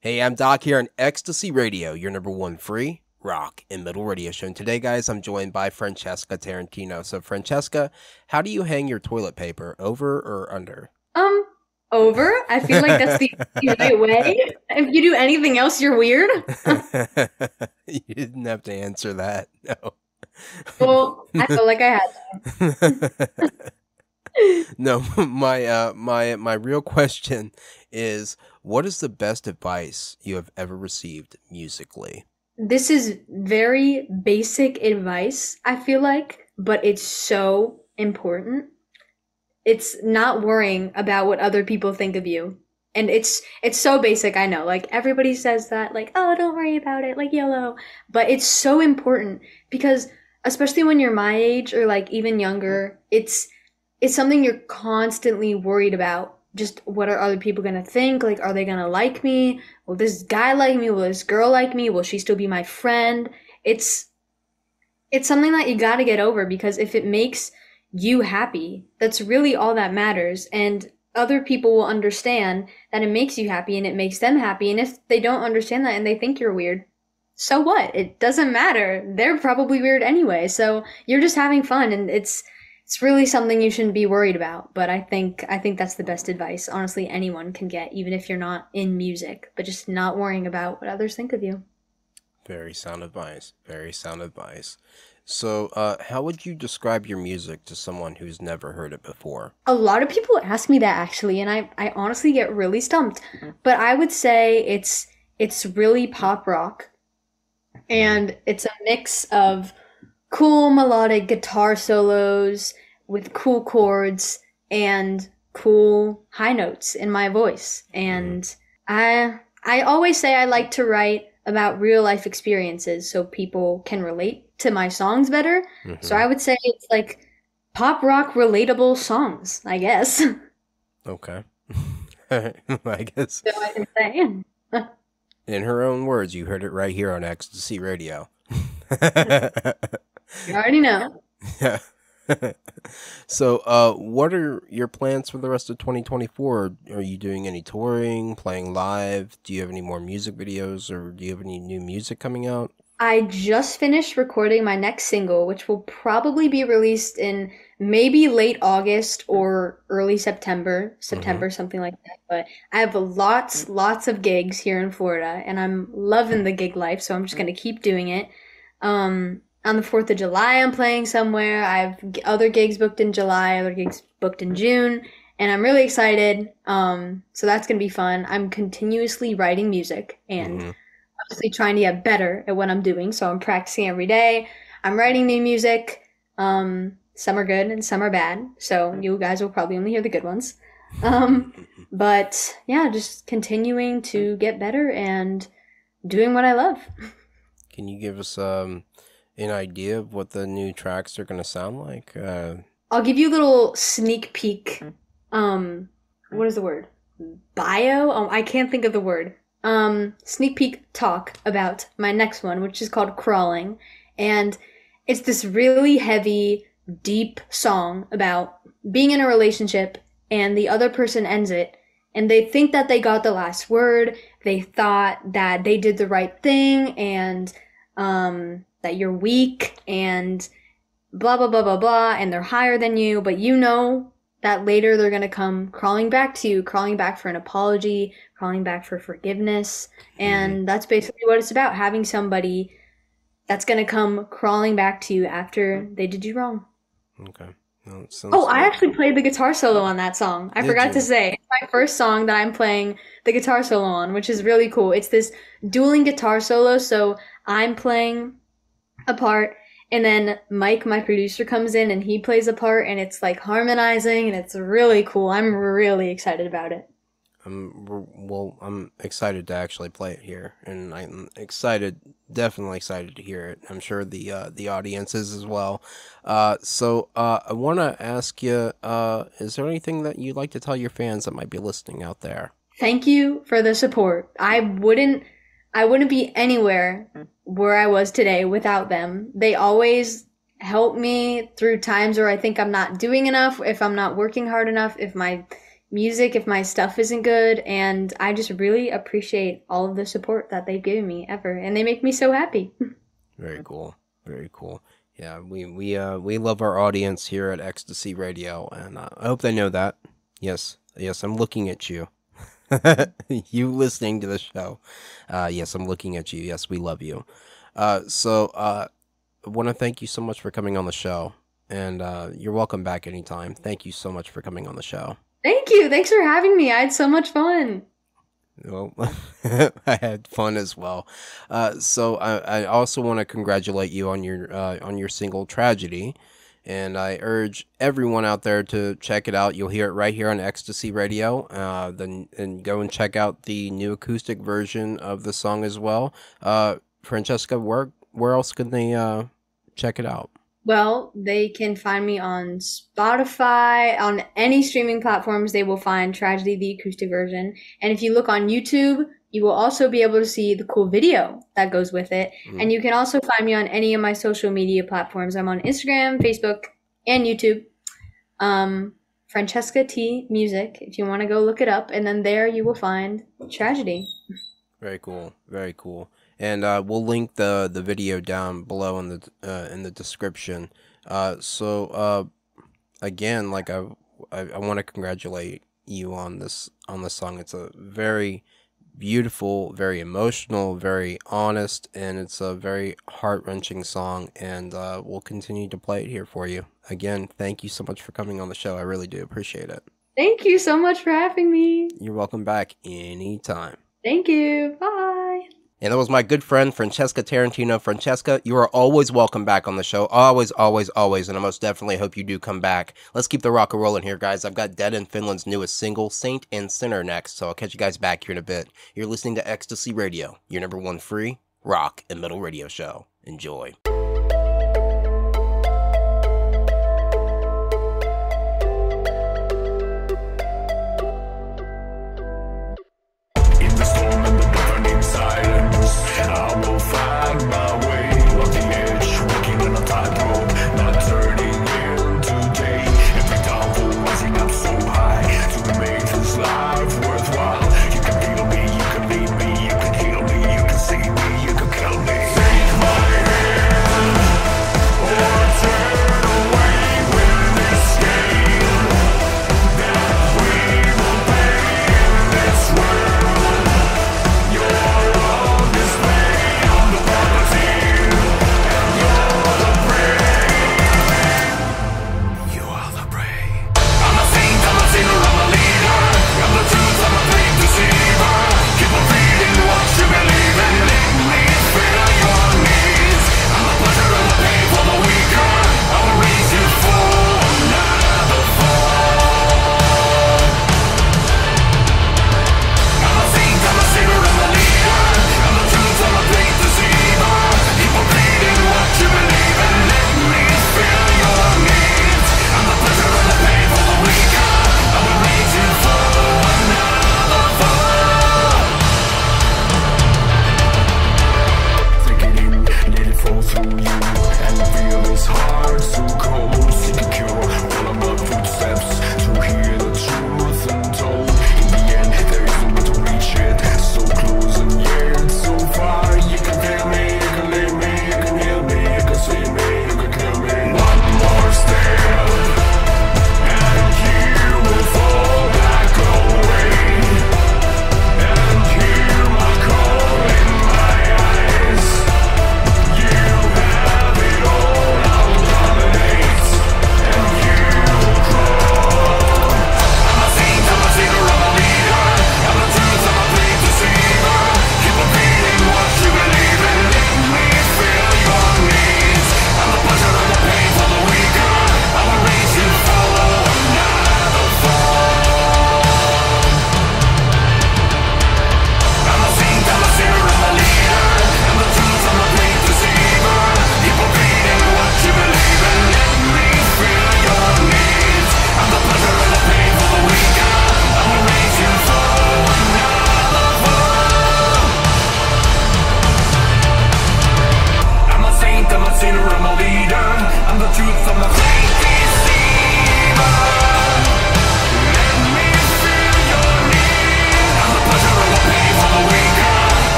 Speaker 1: Hey, I'm Doc here on Ecstasy Radio, your number one free rock and metal radio show. And today, guys, I'm joined by Francesca Tarantino. So, Francesca, how do you hang your toilet paper, over or under?
Speaker 2: Over. I feel like that's the right way. If you do anything else, you're weird.
Speaker 1: You didn't have to answer that. No.
Speaker 2: Well, I feel like I had to.
Speaker 1: No, my real question is, what is the best advice you have ever received musically?
Speaker 2: This is very basic advice, I feel like, but it's so important. It's not worrying about what other people think of you. And it's so basic, I know. Like, everybody says that, like, oh, don't worry about it, like YOLO. But it's so important because, especially when you're my age or, like, even younger, it's something you're constantly worried about. Just, what are other people gonna think? Like, are they gonna like me? Will this guy like me? Will this girl like me? Will she still be my friend? It's something that you gotta get over, because if it makes you happy, that's really all that matters. And other people will understand that it makes you happy and it makes them happy. And if they don't understand that and they think you're weird, so what? It doesn't matter. They're probably weird anyway. So you're just having fun, and it's really something you shouldn't be worried about. But I think that's the best advice, honestly, anyone can get, even if you're not in music, but just not worrying about what others think of you.
Speaker 1: Very sound advice. Very sound advice. So, how would you describe your music to someone who's never heard it before?
Speaker 2: A lot of people ask me that actually, and I honestly get really stumped. But I would say it's really pop rock, and it's a mix of cool melodic guitar solos with cool chords and cool high notes in my voice. And I always say I like to write about real life experiences so people can relate to my songs better. So I would say it's like pop rock relatable songs, I guess.
Speaker 1: Okay. I guess.
Speaker 2: So I can say.
Speaker 1: In her own words, you heard it right here on Ecstasy Radio.
Speaker 2: You already know.
Speaker 1: Yeah. So, what are your plans for the rest of 2024? Are you doing any touring, playing live? Do you have any more music videos, or do you have any new music coming out?
Speaker 2: I just finished recording my next single, which will probably be released in maybe late August or early September, something like that. But I have lots of gigs here in Florida, and I'm loving the gig life, so I'm just gonna keep doing it. On the 4th of July, I'm playing somewhere. I have other gigs booked in July, other gigs booked in June, and I'm really excited. So that's gonna be fun. I'm continuously writing music and obviously trying to get better at what I'm doing. So I'm practicing every day. I'm writing new music. Some are good and some are bad. So you guys will probably only hear the good ones. But yeah, just continuing to get better and doing what I love.
Speaker 1: Can you give us an idea of what the new tracks are going to sound like?
Speaker 2: I'll give you a little sneak peek. What is the word? Bio? Oh, I can't think of the word. Sneak peek talk about my next one, which is called Crawling. And it's this really heavy, deep song about being in a relationship and the other person ends it and they think that they got the last word. They thought that they did the right thing and that you're weak and blah, blah, blah, blah, blah, and they're higher than you, but you know that later they're going to come crawling back to you, crawling back for an apology, crawling back for forgiveness. And that's basically what it's about, having somebody that's going to come crawling back to you after they did you wrong.
Speaker 1: Okay.
Speaker 2: No, I actually played the guitar solo on that song. I forgot to say. It's my first song that I'm playing the guitar solo on, which is really cool. It's this dueling guitar solo, so I'm playing a part, and then Mike, my producer, comes in and he plays a part, and it's like harmonizing, and it's really cool. I'm really excited about it.
Speaker 1: I'm excited to actually play it here, and I'm definitely excited to hear it. I'm sure the audience is as well. So I want to ask you, is there anything that you'd like to tell your fans that might be listening out there?
Speaker 2: Thank you for the support. I wouldn't be anywhere where I was today without them. They always help me through times where I think I'm not doing enough, if I'm not working hard enough, if my stuff isn't good, and I just really appreciate all of the support that they've given me ever, and they make me so happy.
Speaker 1: Very cool. Very cool. Yeah, we love our audience here at Ecstasy Radio, and I hope they know that. Yes, I'm looking at you. You listening to the show. Yes, I'm looking at you. Yes, we love you. So I want to thank you so much for coming on the show, and you're welcome back anytime. Thank you so much for coming on the show.
Speaker 2: Thank you. Thanks for having me. I had so much fun.
Speaker 1: Well, I had fun as well. So I also want to congratulate you on your single Tragedy, and I urge everyone out there to check it out. You'll hear it right here on Ecstasy Radio. And go and check out the new acoustic version of the song as well. Francesca, where else can they check it out?
Speaker 2: Well, they can find me on Spotify, on any streaming platforms. They will find Tragedy, the acoustic version. And if you look on YouTube, you will also be able to see the cool video that goes with it. And you can also find me on any of my social media platforms. I'm on Instagram, Facebook, and YouTube. Francesca T Music, if you want to go look it up. And then there you will find Tragedy.
Speaker 1: Very cool. Very cool. and we'll link the video down below in the description. Again, like I want to congratulate you on this song. It's a very beautiful, very emotional, very honest, and it's a very heart-wrenching song, and we'll continue to play it here for you. Again, thank you so much for coming on the show. I really do appreciate it.
Speaker 2: Thank you so much for having me.
Speaker 1: You're welcome back anytime.
Speaker 2: Thank you. Bye.
Speaker 1: And that was my good friend, Francesca Tarantino. Francesca, you are always welcome back on the show. Always, always, always. And I most definitely hope you do come back. Let's keep the rock and rolling here, guys. I've got Dead in Finland's newest single, Saint and Sinner, next. So I'll catch you guys back here in a bit. You're listening to Ecstasy Radio, your number one free rock and metal radio show. Enjoy.
Speaker 5: I will find my way on the edge, walking on a tightrope, not turning in today. Every downfall rising up so high to make this life worthwhile. You can feel me, you can lead me, you can heal me, you can see me, you can kill me. Take my hand.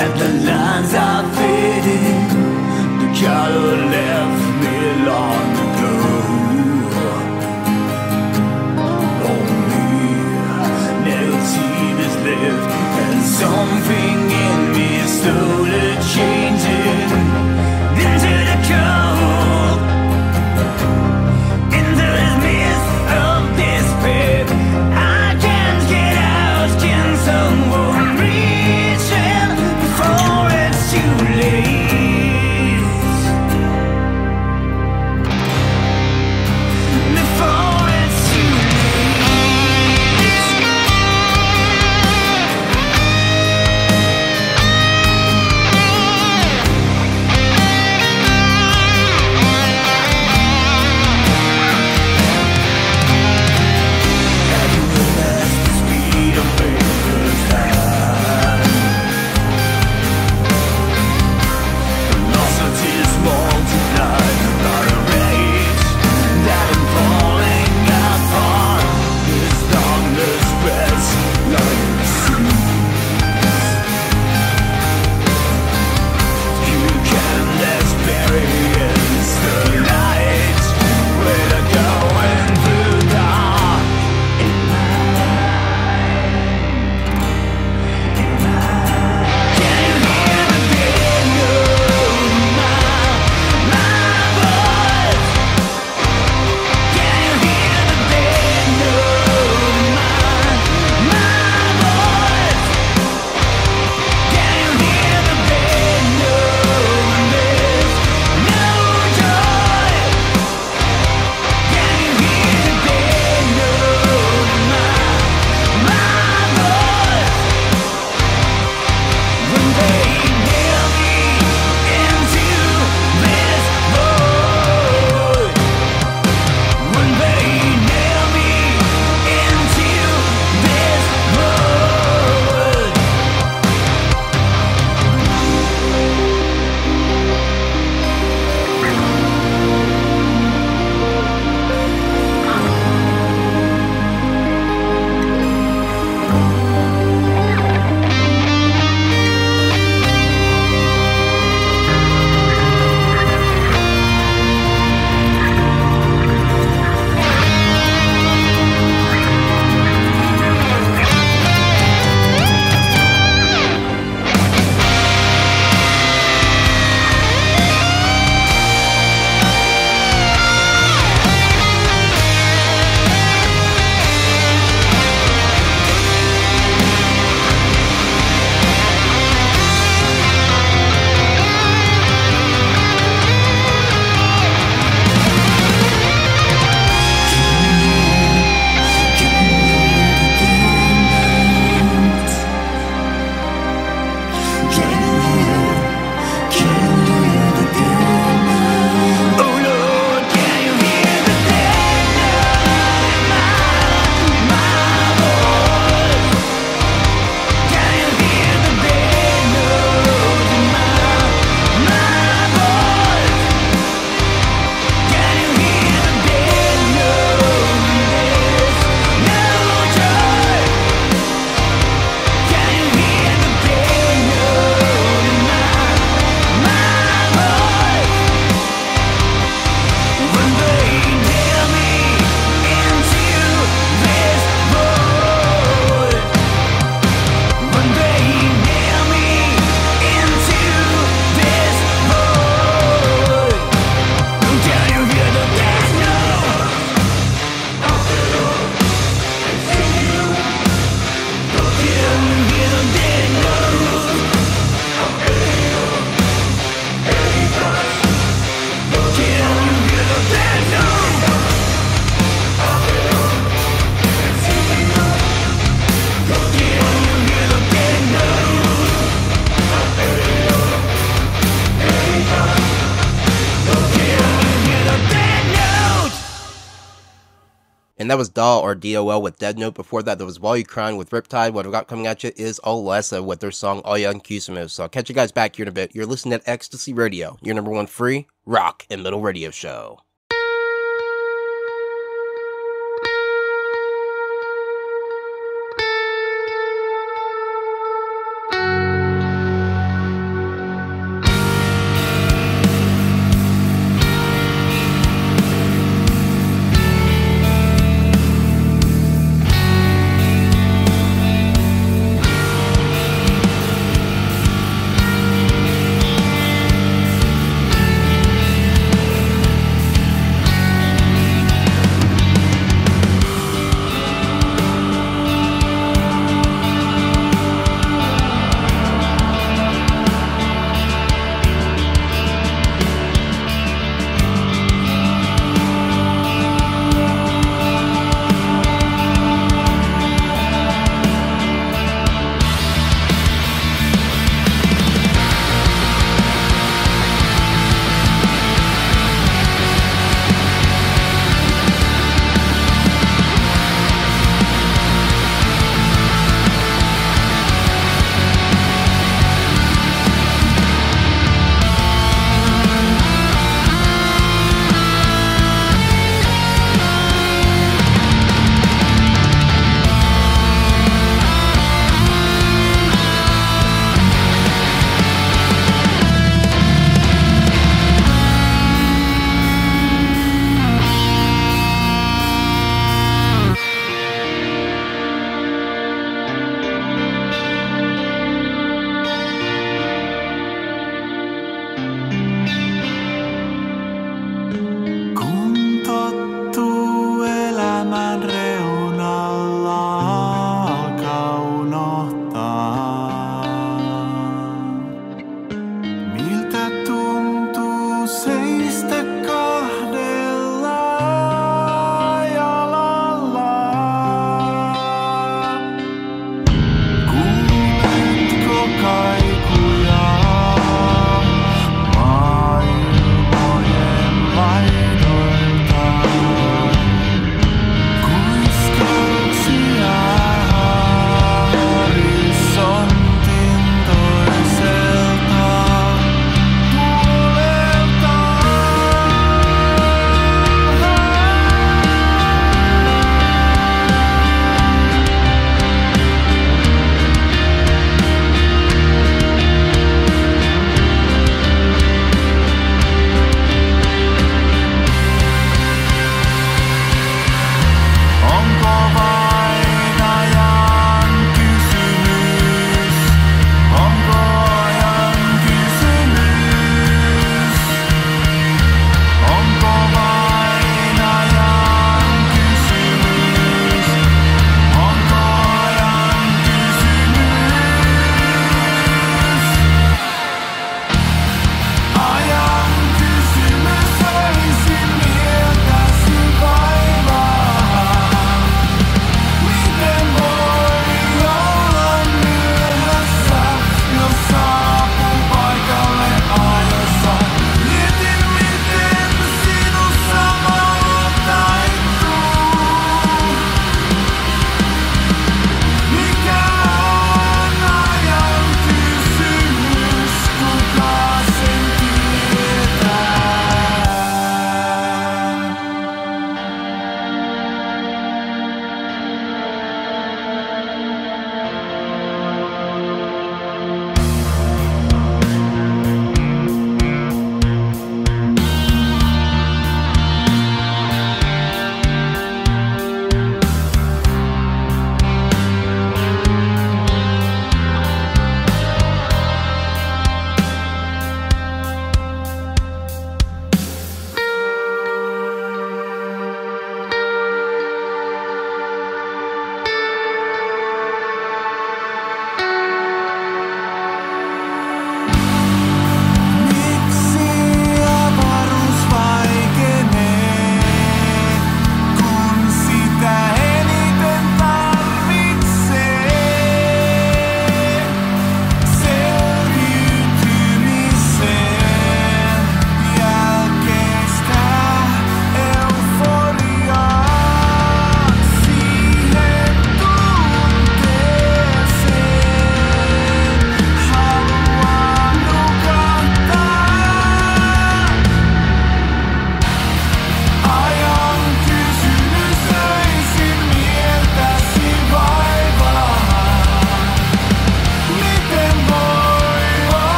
Speaker 5: that the lines are fading. The color left me long ago. Only negative is left, and something in me is slowly changing into the cold, into the mist of despair. I can't get out. Can someone reach in before it's too late? Before it's too late. Have you realized the speed of paper's hand? Velocities multiplied by the rate that I'm falling apart. This darkness spreads like a disease. You can experience the light without going through dark. In can you hear the beat of my voice? Can you hear the beat of my voice? Can you hear the beat of this no joy? Can you hear the beat of my voice? When they nail me into this void. When they nail me into this void. Oh Lord, can you hear the dead my voice? Can you hear the dead note in my voice? Can you hear the dead note in this no joy? Can you hear the dead note in my voice? When they nail me into this void. When they nail me into this void. Can you hear the dead note? Can you hear the dead note? Can you hear the dead note?
Speaker 1: And that was Doll or DOL with Dead Note. Before that, there was While You Crying with Riptide. What I've got coming at you is Alessa with their song All Young Kusimo. So I'll catch you guys back here in a bit. You're listening to Ecstasy Radio, your number one free rock and metal radio show.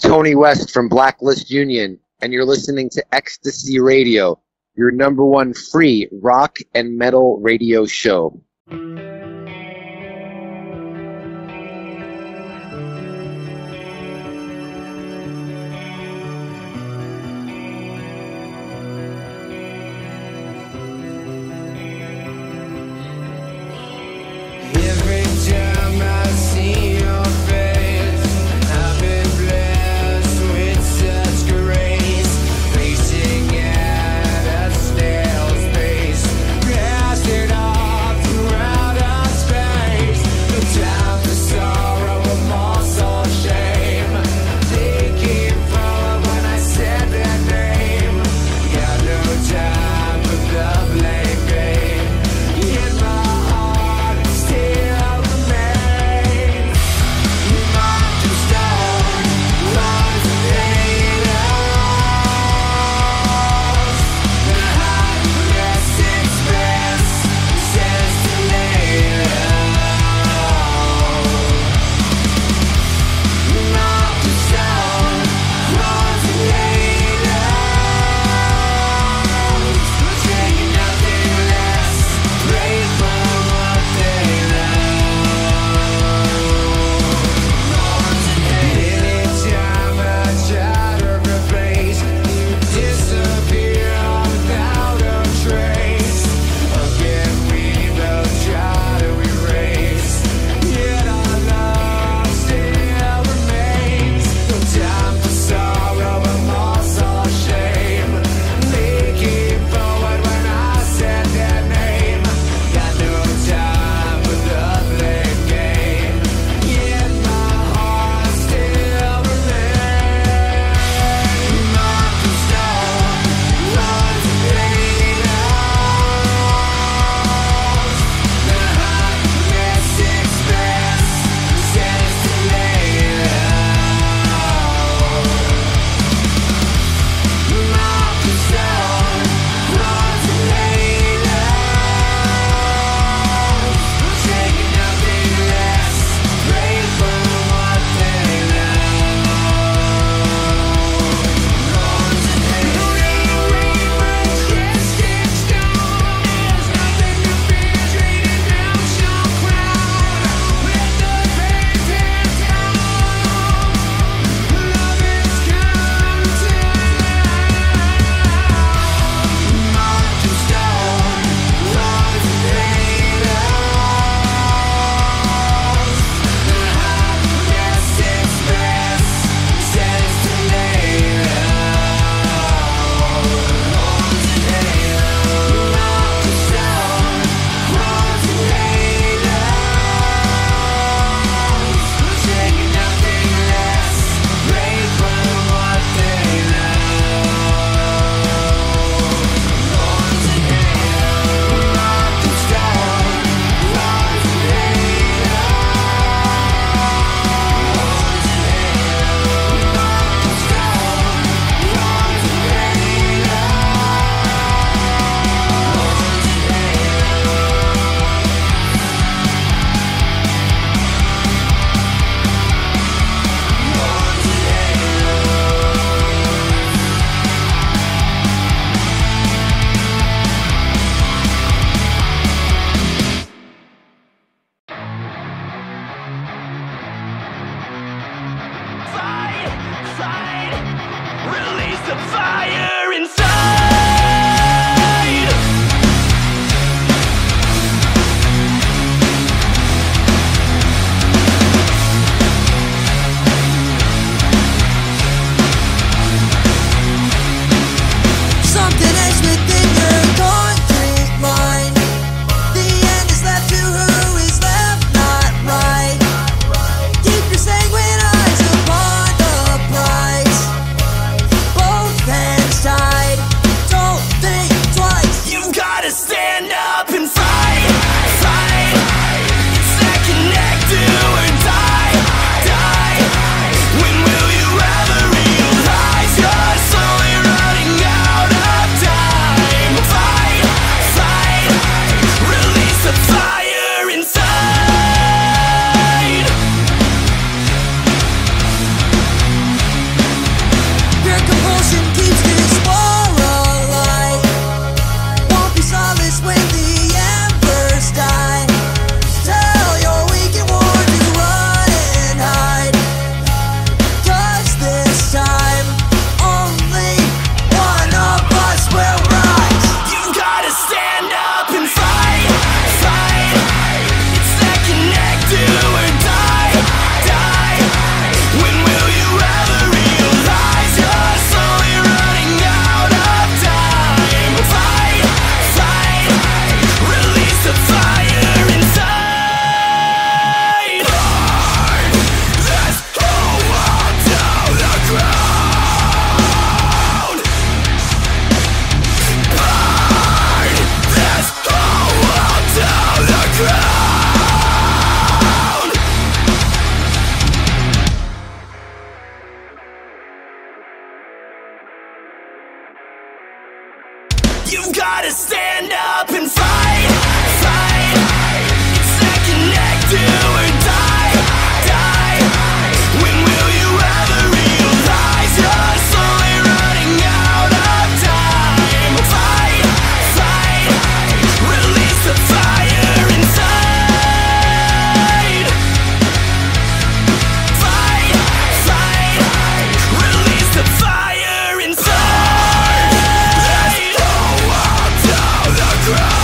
Speaker 6: Tony West from Blacklist Union, and you're listening to Ecstasy Radio, your number one free rock and metal radio show.
Speaker 4: Every time I see your face, I've been blessed with such grace, racing at a snail's pace, passing off throughout You've gotta stand up and fight, fight. It's neck and neck, do or die, die. When will you ever realize you're slowly running out of time? Fight, fight. Release the fire inside. Fight, fight. Release the fire inside. Let's go up down the ground.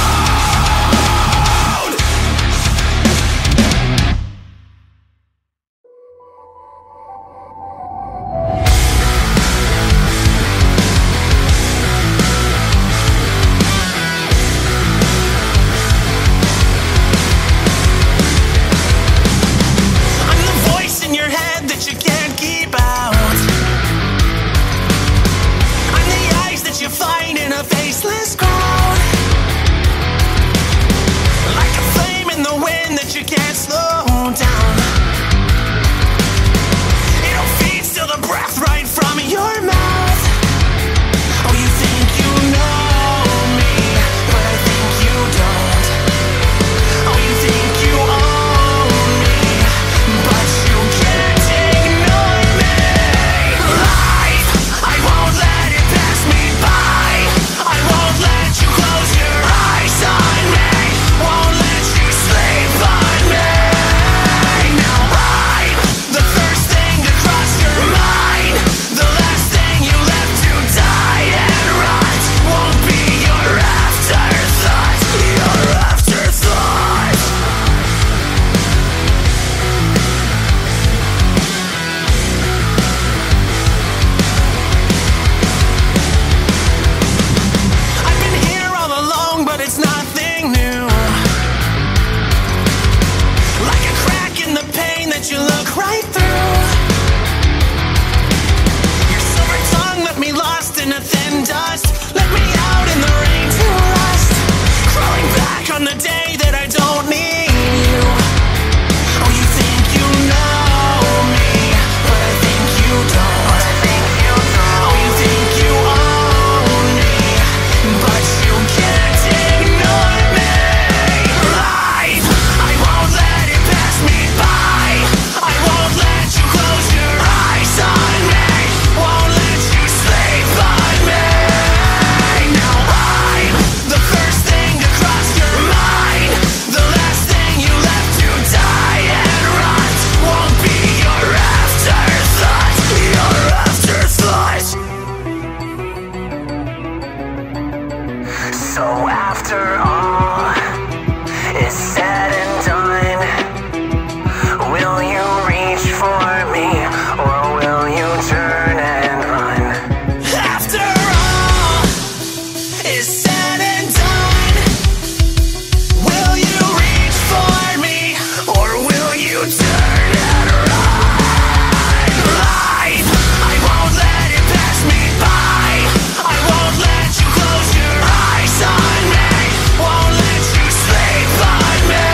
Speaker 4: I'm the voice in your head that you can't keep out. I'm the eyes that you find in a faceless crowd. Like a flame in the wind that you can't slow down. It'll feed still the breath right from your mouth. Oh, you think you know me, but I think you don't. Oh, you think you own me, but you can't ignore me. Life, I won't let it pass me by. I won't let you close your eyes on me. Won't let you sleep on me. Now I'm the first thing to cross your mind. The last thing you left to die and rot. Won't be your afterthought. Your afterthought. I've been here all along, but it's nothing new. Like a crack in the pain that you look right through. Your silver tongue left me lost in a thin dust. Let me out in the rain to rust. Crawling back on the day that I don't need you. Oh, you think you know me, but I think you don't. Oh, you think you own me, but you can't ignore me. Life, I won't let it pass me by. I won't let you close your eyes on me. Won't let you sleep on me. Now I'm the first thing to cross your mind. The last thing you left to die and rot. Won't be your afterthought. Your afterthought. So after all is said and done, will you reach for me, or will you turn and run? After all is said and done, will you reach for me, or will you turn and run? Life, I won't let it pass me by. I won't let you close your eyes on me. Won't let you sleep on me.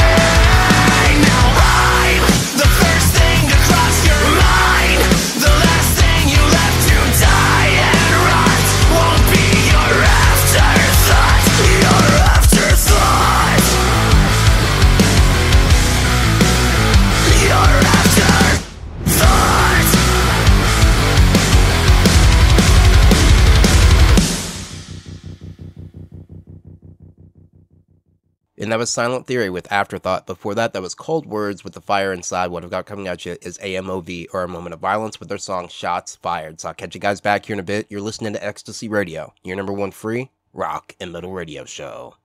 Speaker 4: Now I'm the first thing to cross your mind. The last thing you left to die and rot. Won't be your afterthought. Your afterthought. Your afterthought.
Speaker 1: And that was Silent Theory with Afterthought. Before that, that was Cold Words with The Fire Inside. What I've got coming at you is AMOV, or A Moment of Violence, with their song Shots Fired. So I'll catch you guys back here in a bit. You're listening to Ecstasy Radio, your number one free rock and metal radio show.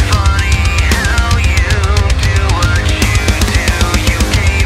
Speaker 4: Funny how you do what you do. You gave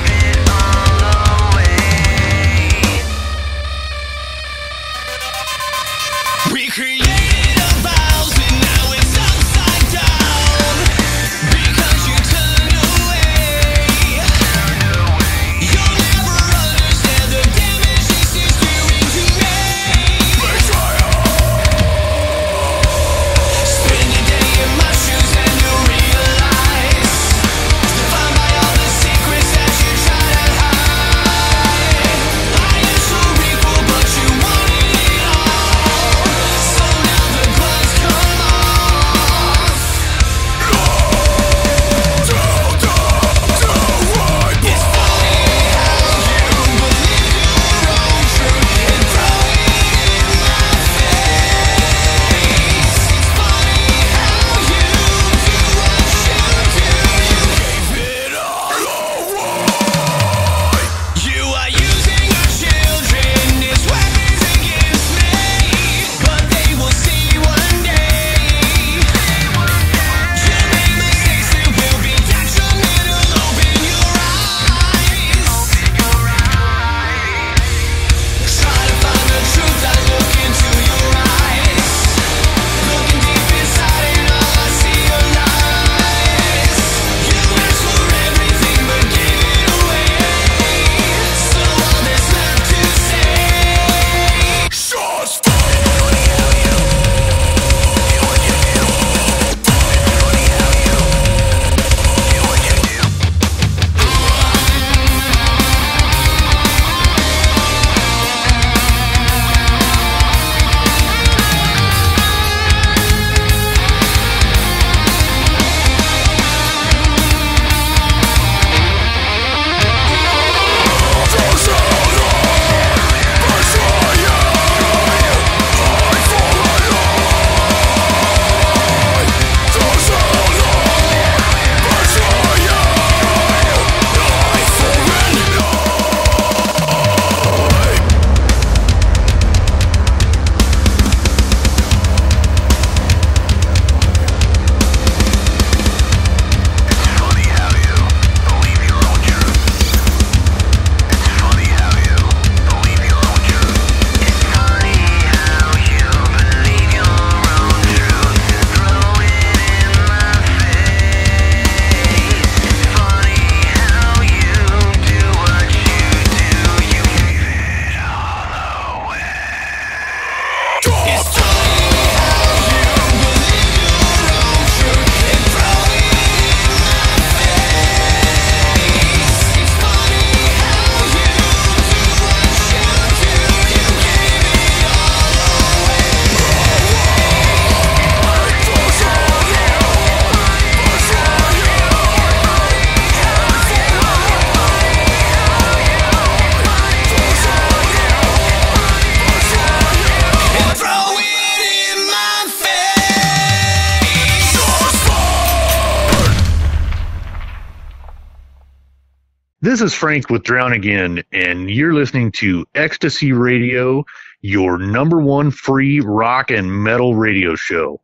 Speaker 7: This is Frank with Drown Again, and you're listening to Ecstasy Radio, your number one free rock and metal radio show.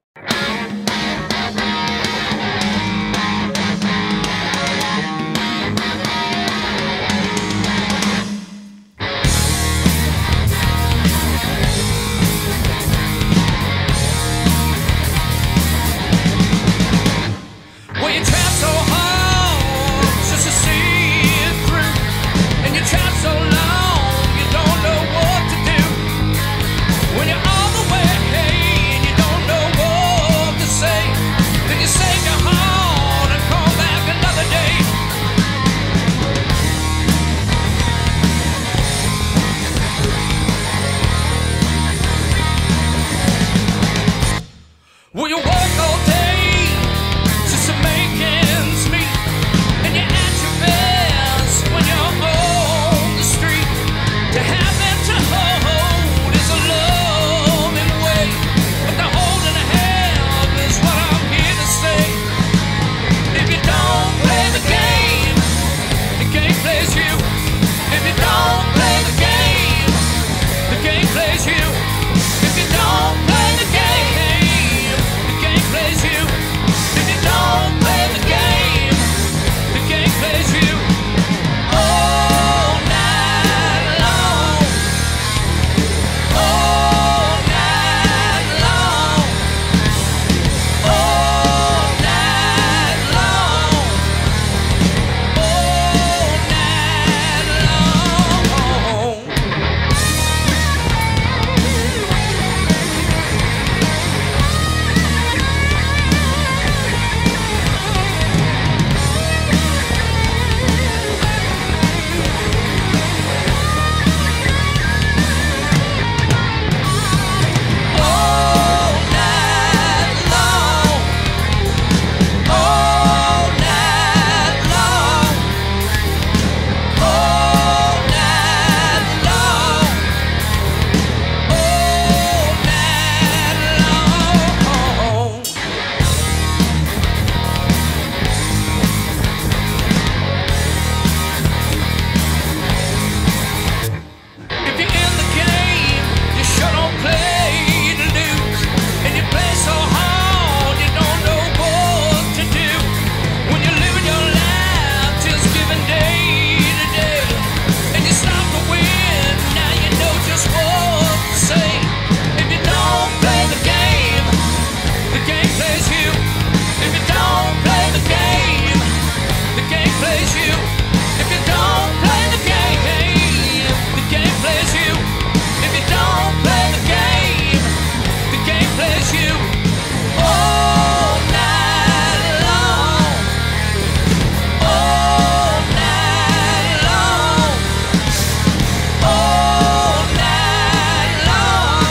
Speaker 4: Well, you try so hard just to see it through, and you try so long you don't know what to do. When you're all the way and you don't know what to say, then you save your heart and call back another day. Well, you work all day just to make ends meet, and you're at your best when you're on the street. To have and to hold is a loving way, but the hold and the have is what I'm here to say. If you don't play the game plays you. If you don't play the game plays you. If you don't play the game plays you. If you don't play the game plays you. All night long. All night long. All night long. All night long. All night long. All night long. All night long. All night long. If you're in the game, you sure don't play to lose. And you play so hard, you don't know what to do. When you're living your life, just giving day to day. And you start to win, now you know just what to say. If you don't play the game plays you. If you don't play the game plays you. If you don't play the game plays you. If you don't play the game plays you. All night long. All night long. All night long.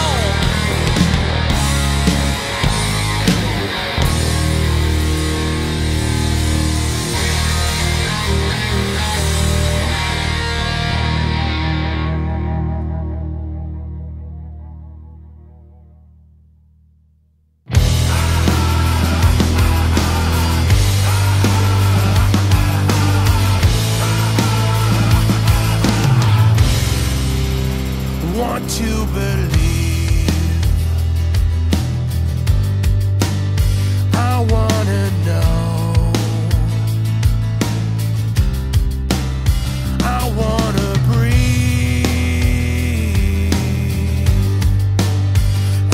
Speaker 4: Want to believe. I wanna know. I wanna breathe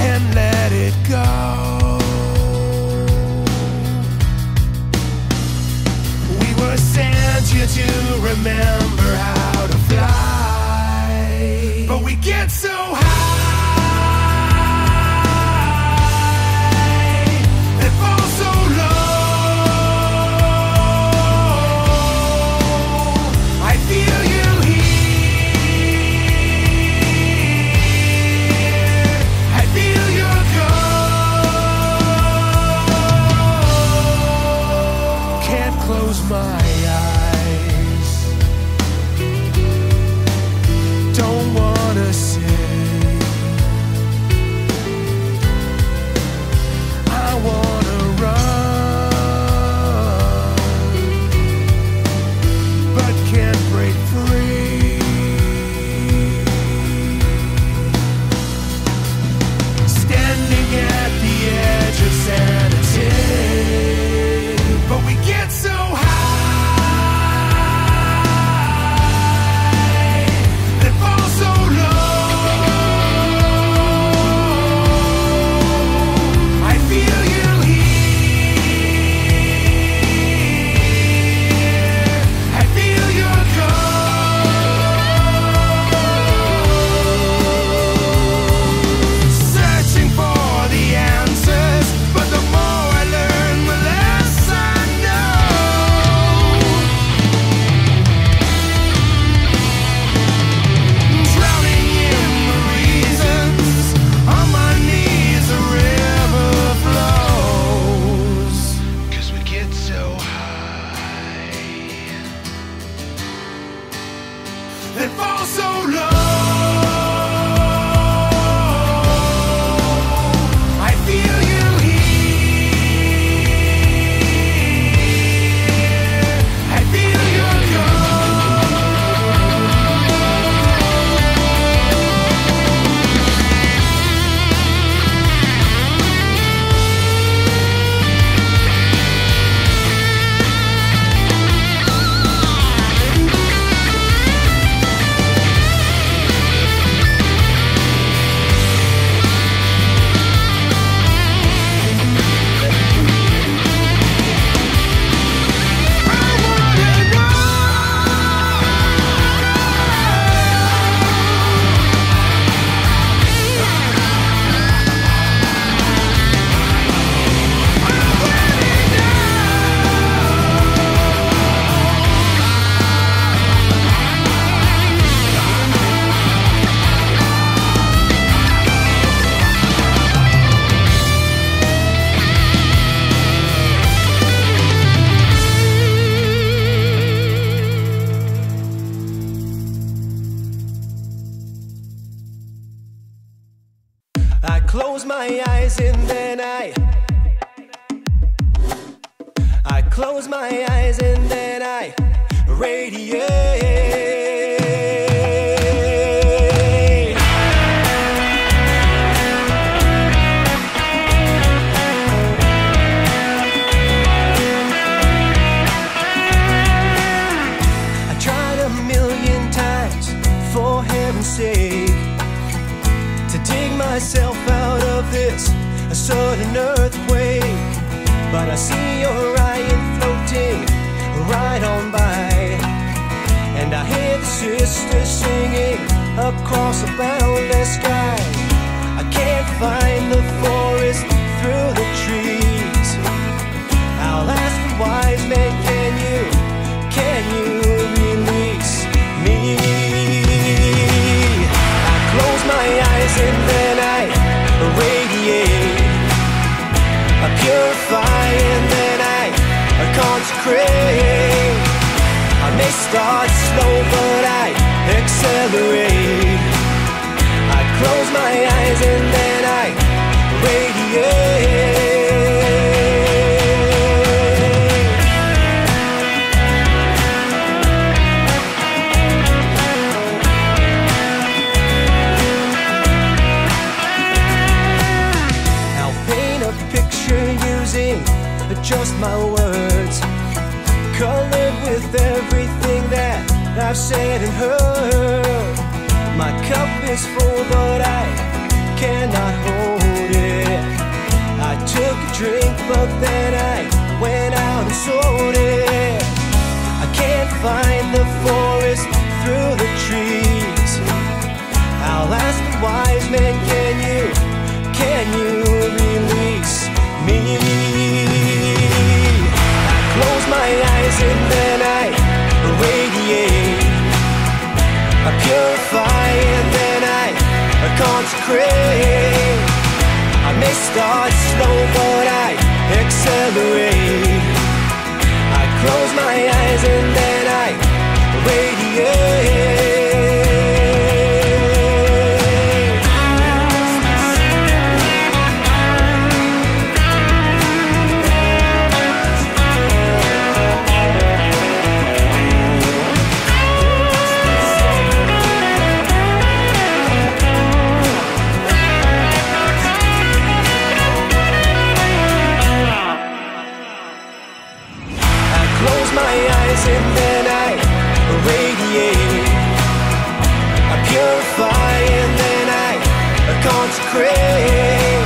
Speaker 4: and let it go. We were sent here to remember how to fly, but we get so high and fall so low. I feel you here. I feel your go. Can't close my eyes.
Speaker 8: close my eyes and then I close my eyes and then I radiate. I tried a million times, for heaven's sake, to dig myself out of this sudden earthquake. But I see Orion floating right on by, and I hear the sisters singing across a boundless sky. I can't find the forest through the trees. I'll ask the wise men, can you release me? I close my eyes and then I radiate. I purify and then I consecrate. I may start slow but I accelerate. I close my eyes and then I radiate. I'll paint a picture using just my words, colored with everything that I've said and heard. My cup is full but I cannot hold it. I took a drink but then I went out and sold it. I can't find the forest through the trees. I'll ask the wise men, can you release me? I close my eyes and then I radiate. I purify and then I consecrate. I may start slow but I accelerate. I close my eyes and then I radiate. And then I radiate. I purify and then I consecrate.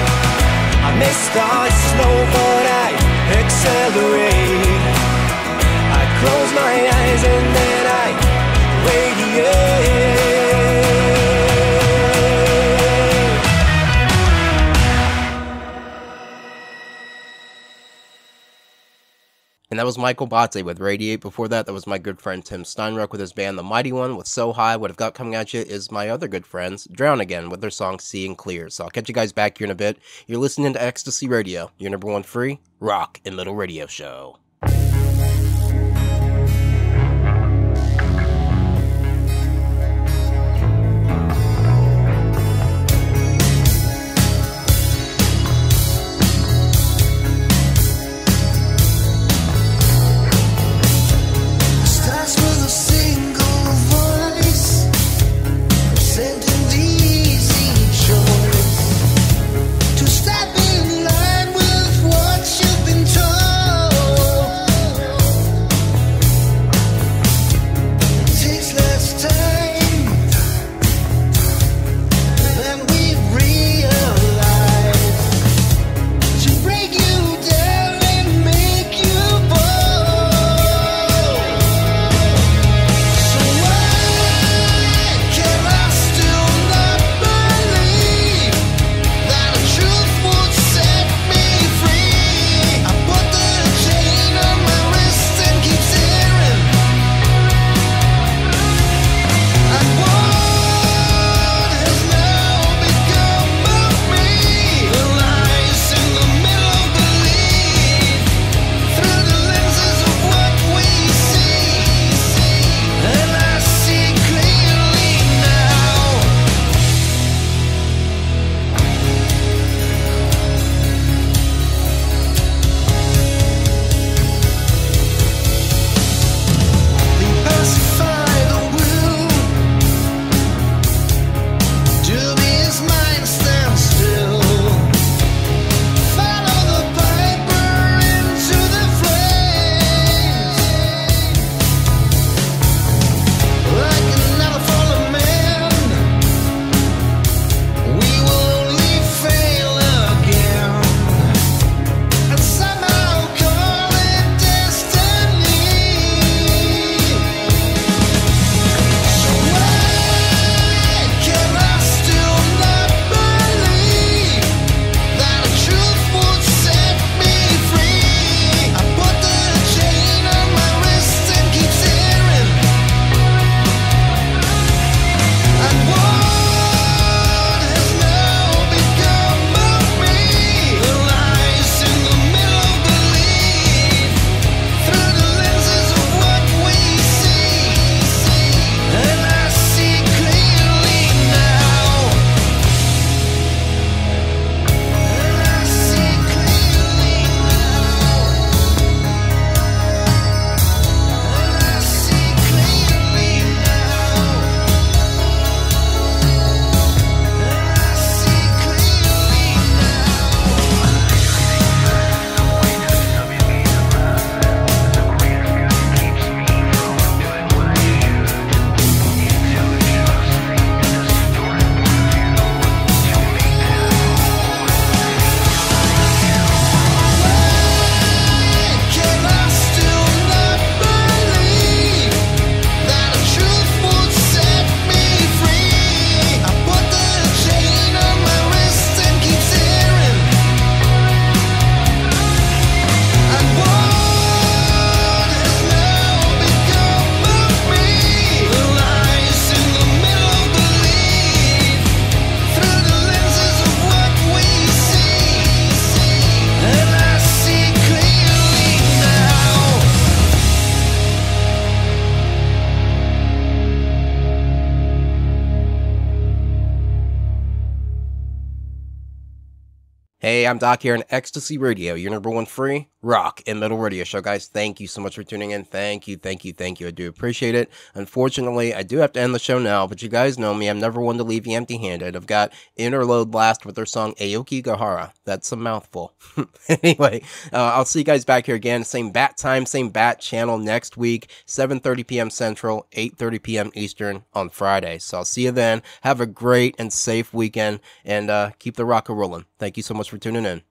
Speaker 8: I may start slow but I accelerate. I close my eyes and then I radiate.
Speaker 1: And that was Michael Batze with Radiate. Before that, that was my good friend Tim Steinruck with his band The Mighty One with So High. What I've got coming at you is my other good friends, Drown Again, with their song Seeing Clear. So I'll catch you guys back here in a bit. You're listening to Ecstasy Radio, your number one free rock and metal radio show.
Speaker 9: Step in line with what you've been told.
Speaker 1: Hey, I'm Doc here on Ecstasy Radio, your number one free rock and metal radio show. Guys, thank you so much for tuning in. Thank you. I do appreciate it. Unfortunately, I do have to end the show now, but you guys know me. I'm never one to leave you empty-handed. I've got Interload last with their song Aoki Gahara. That's a mouthful. Anyway, I'll see you guys back here again. Same bat time, same bat channel next week, 7:30 p.m. Central, 8:30 p.m. Eastern on Friday. So I'll see you then. Have a great and safe weekend, and keep the rock rolling. Thank you so much for tuning in.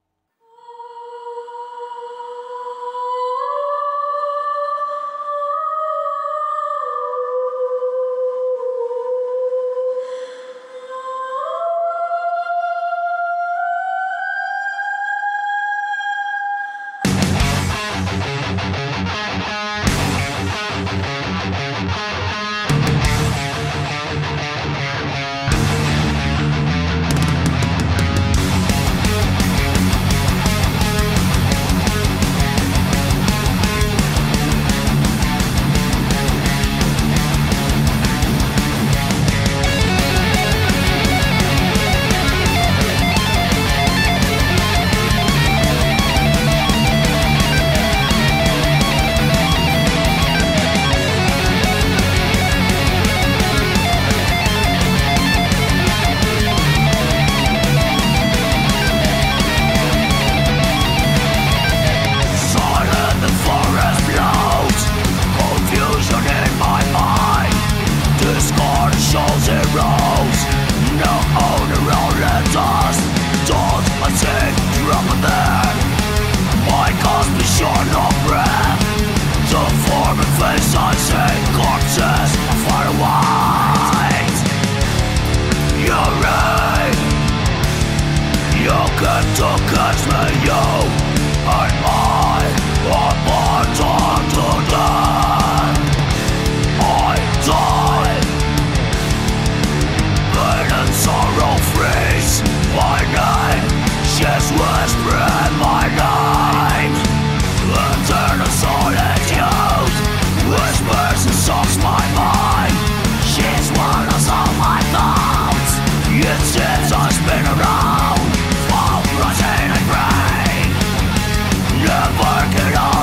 Speaker 4: Never get on.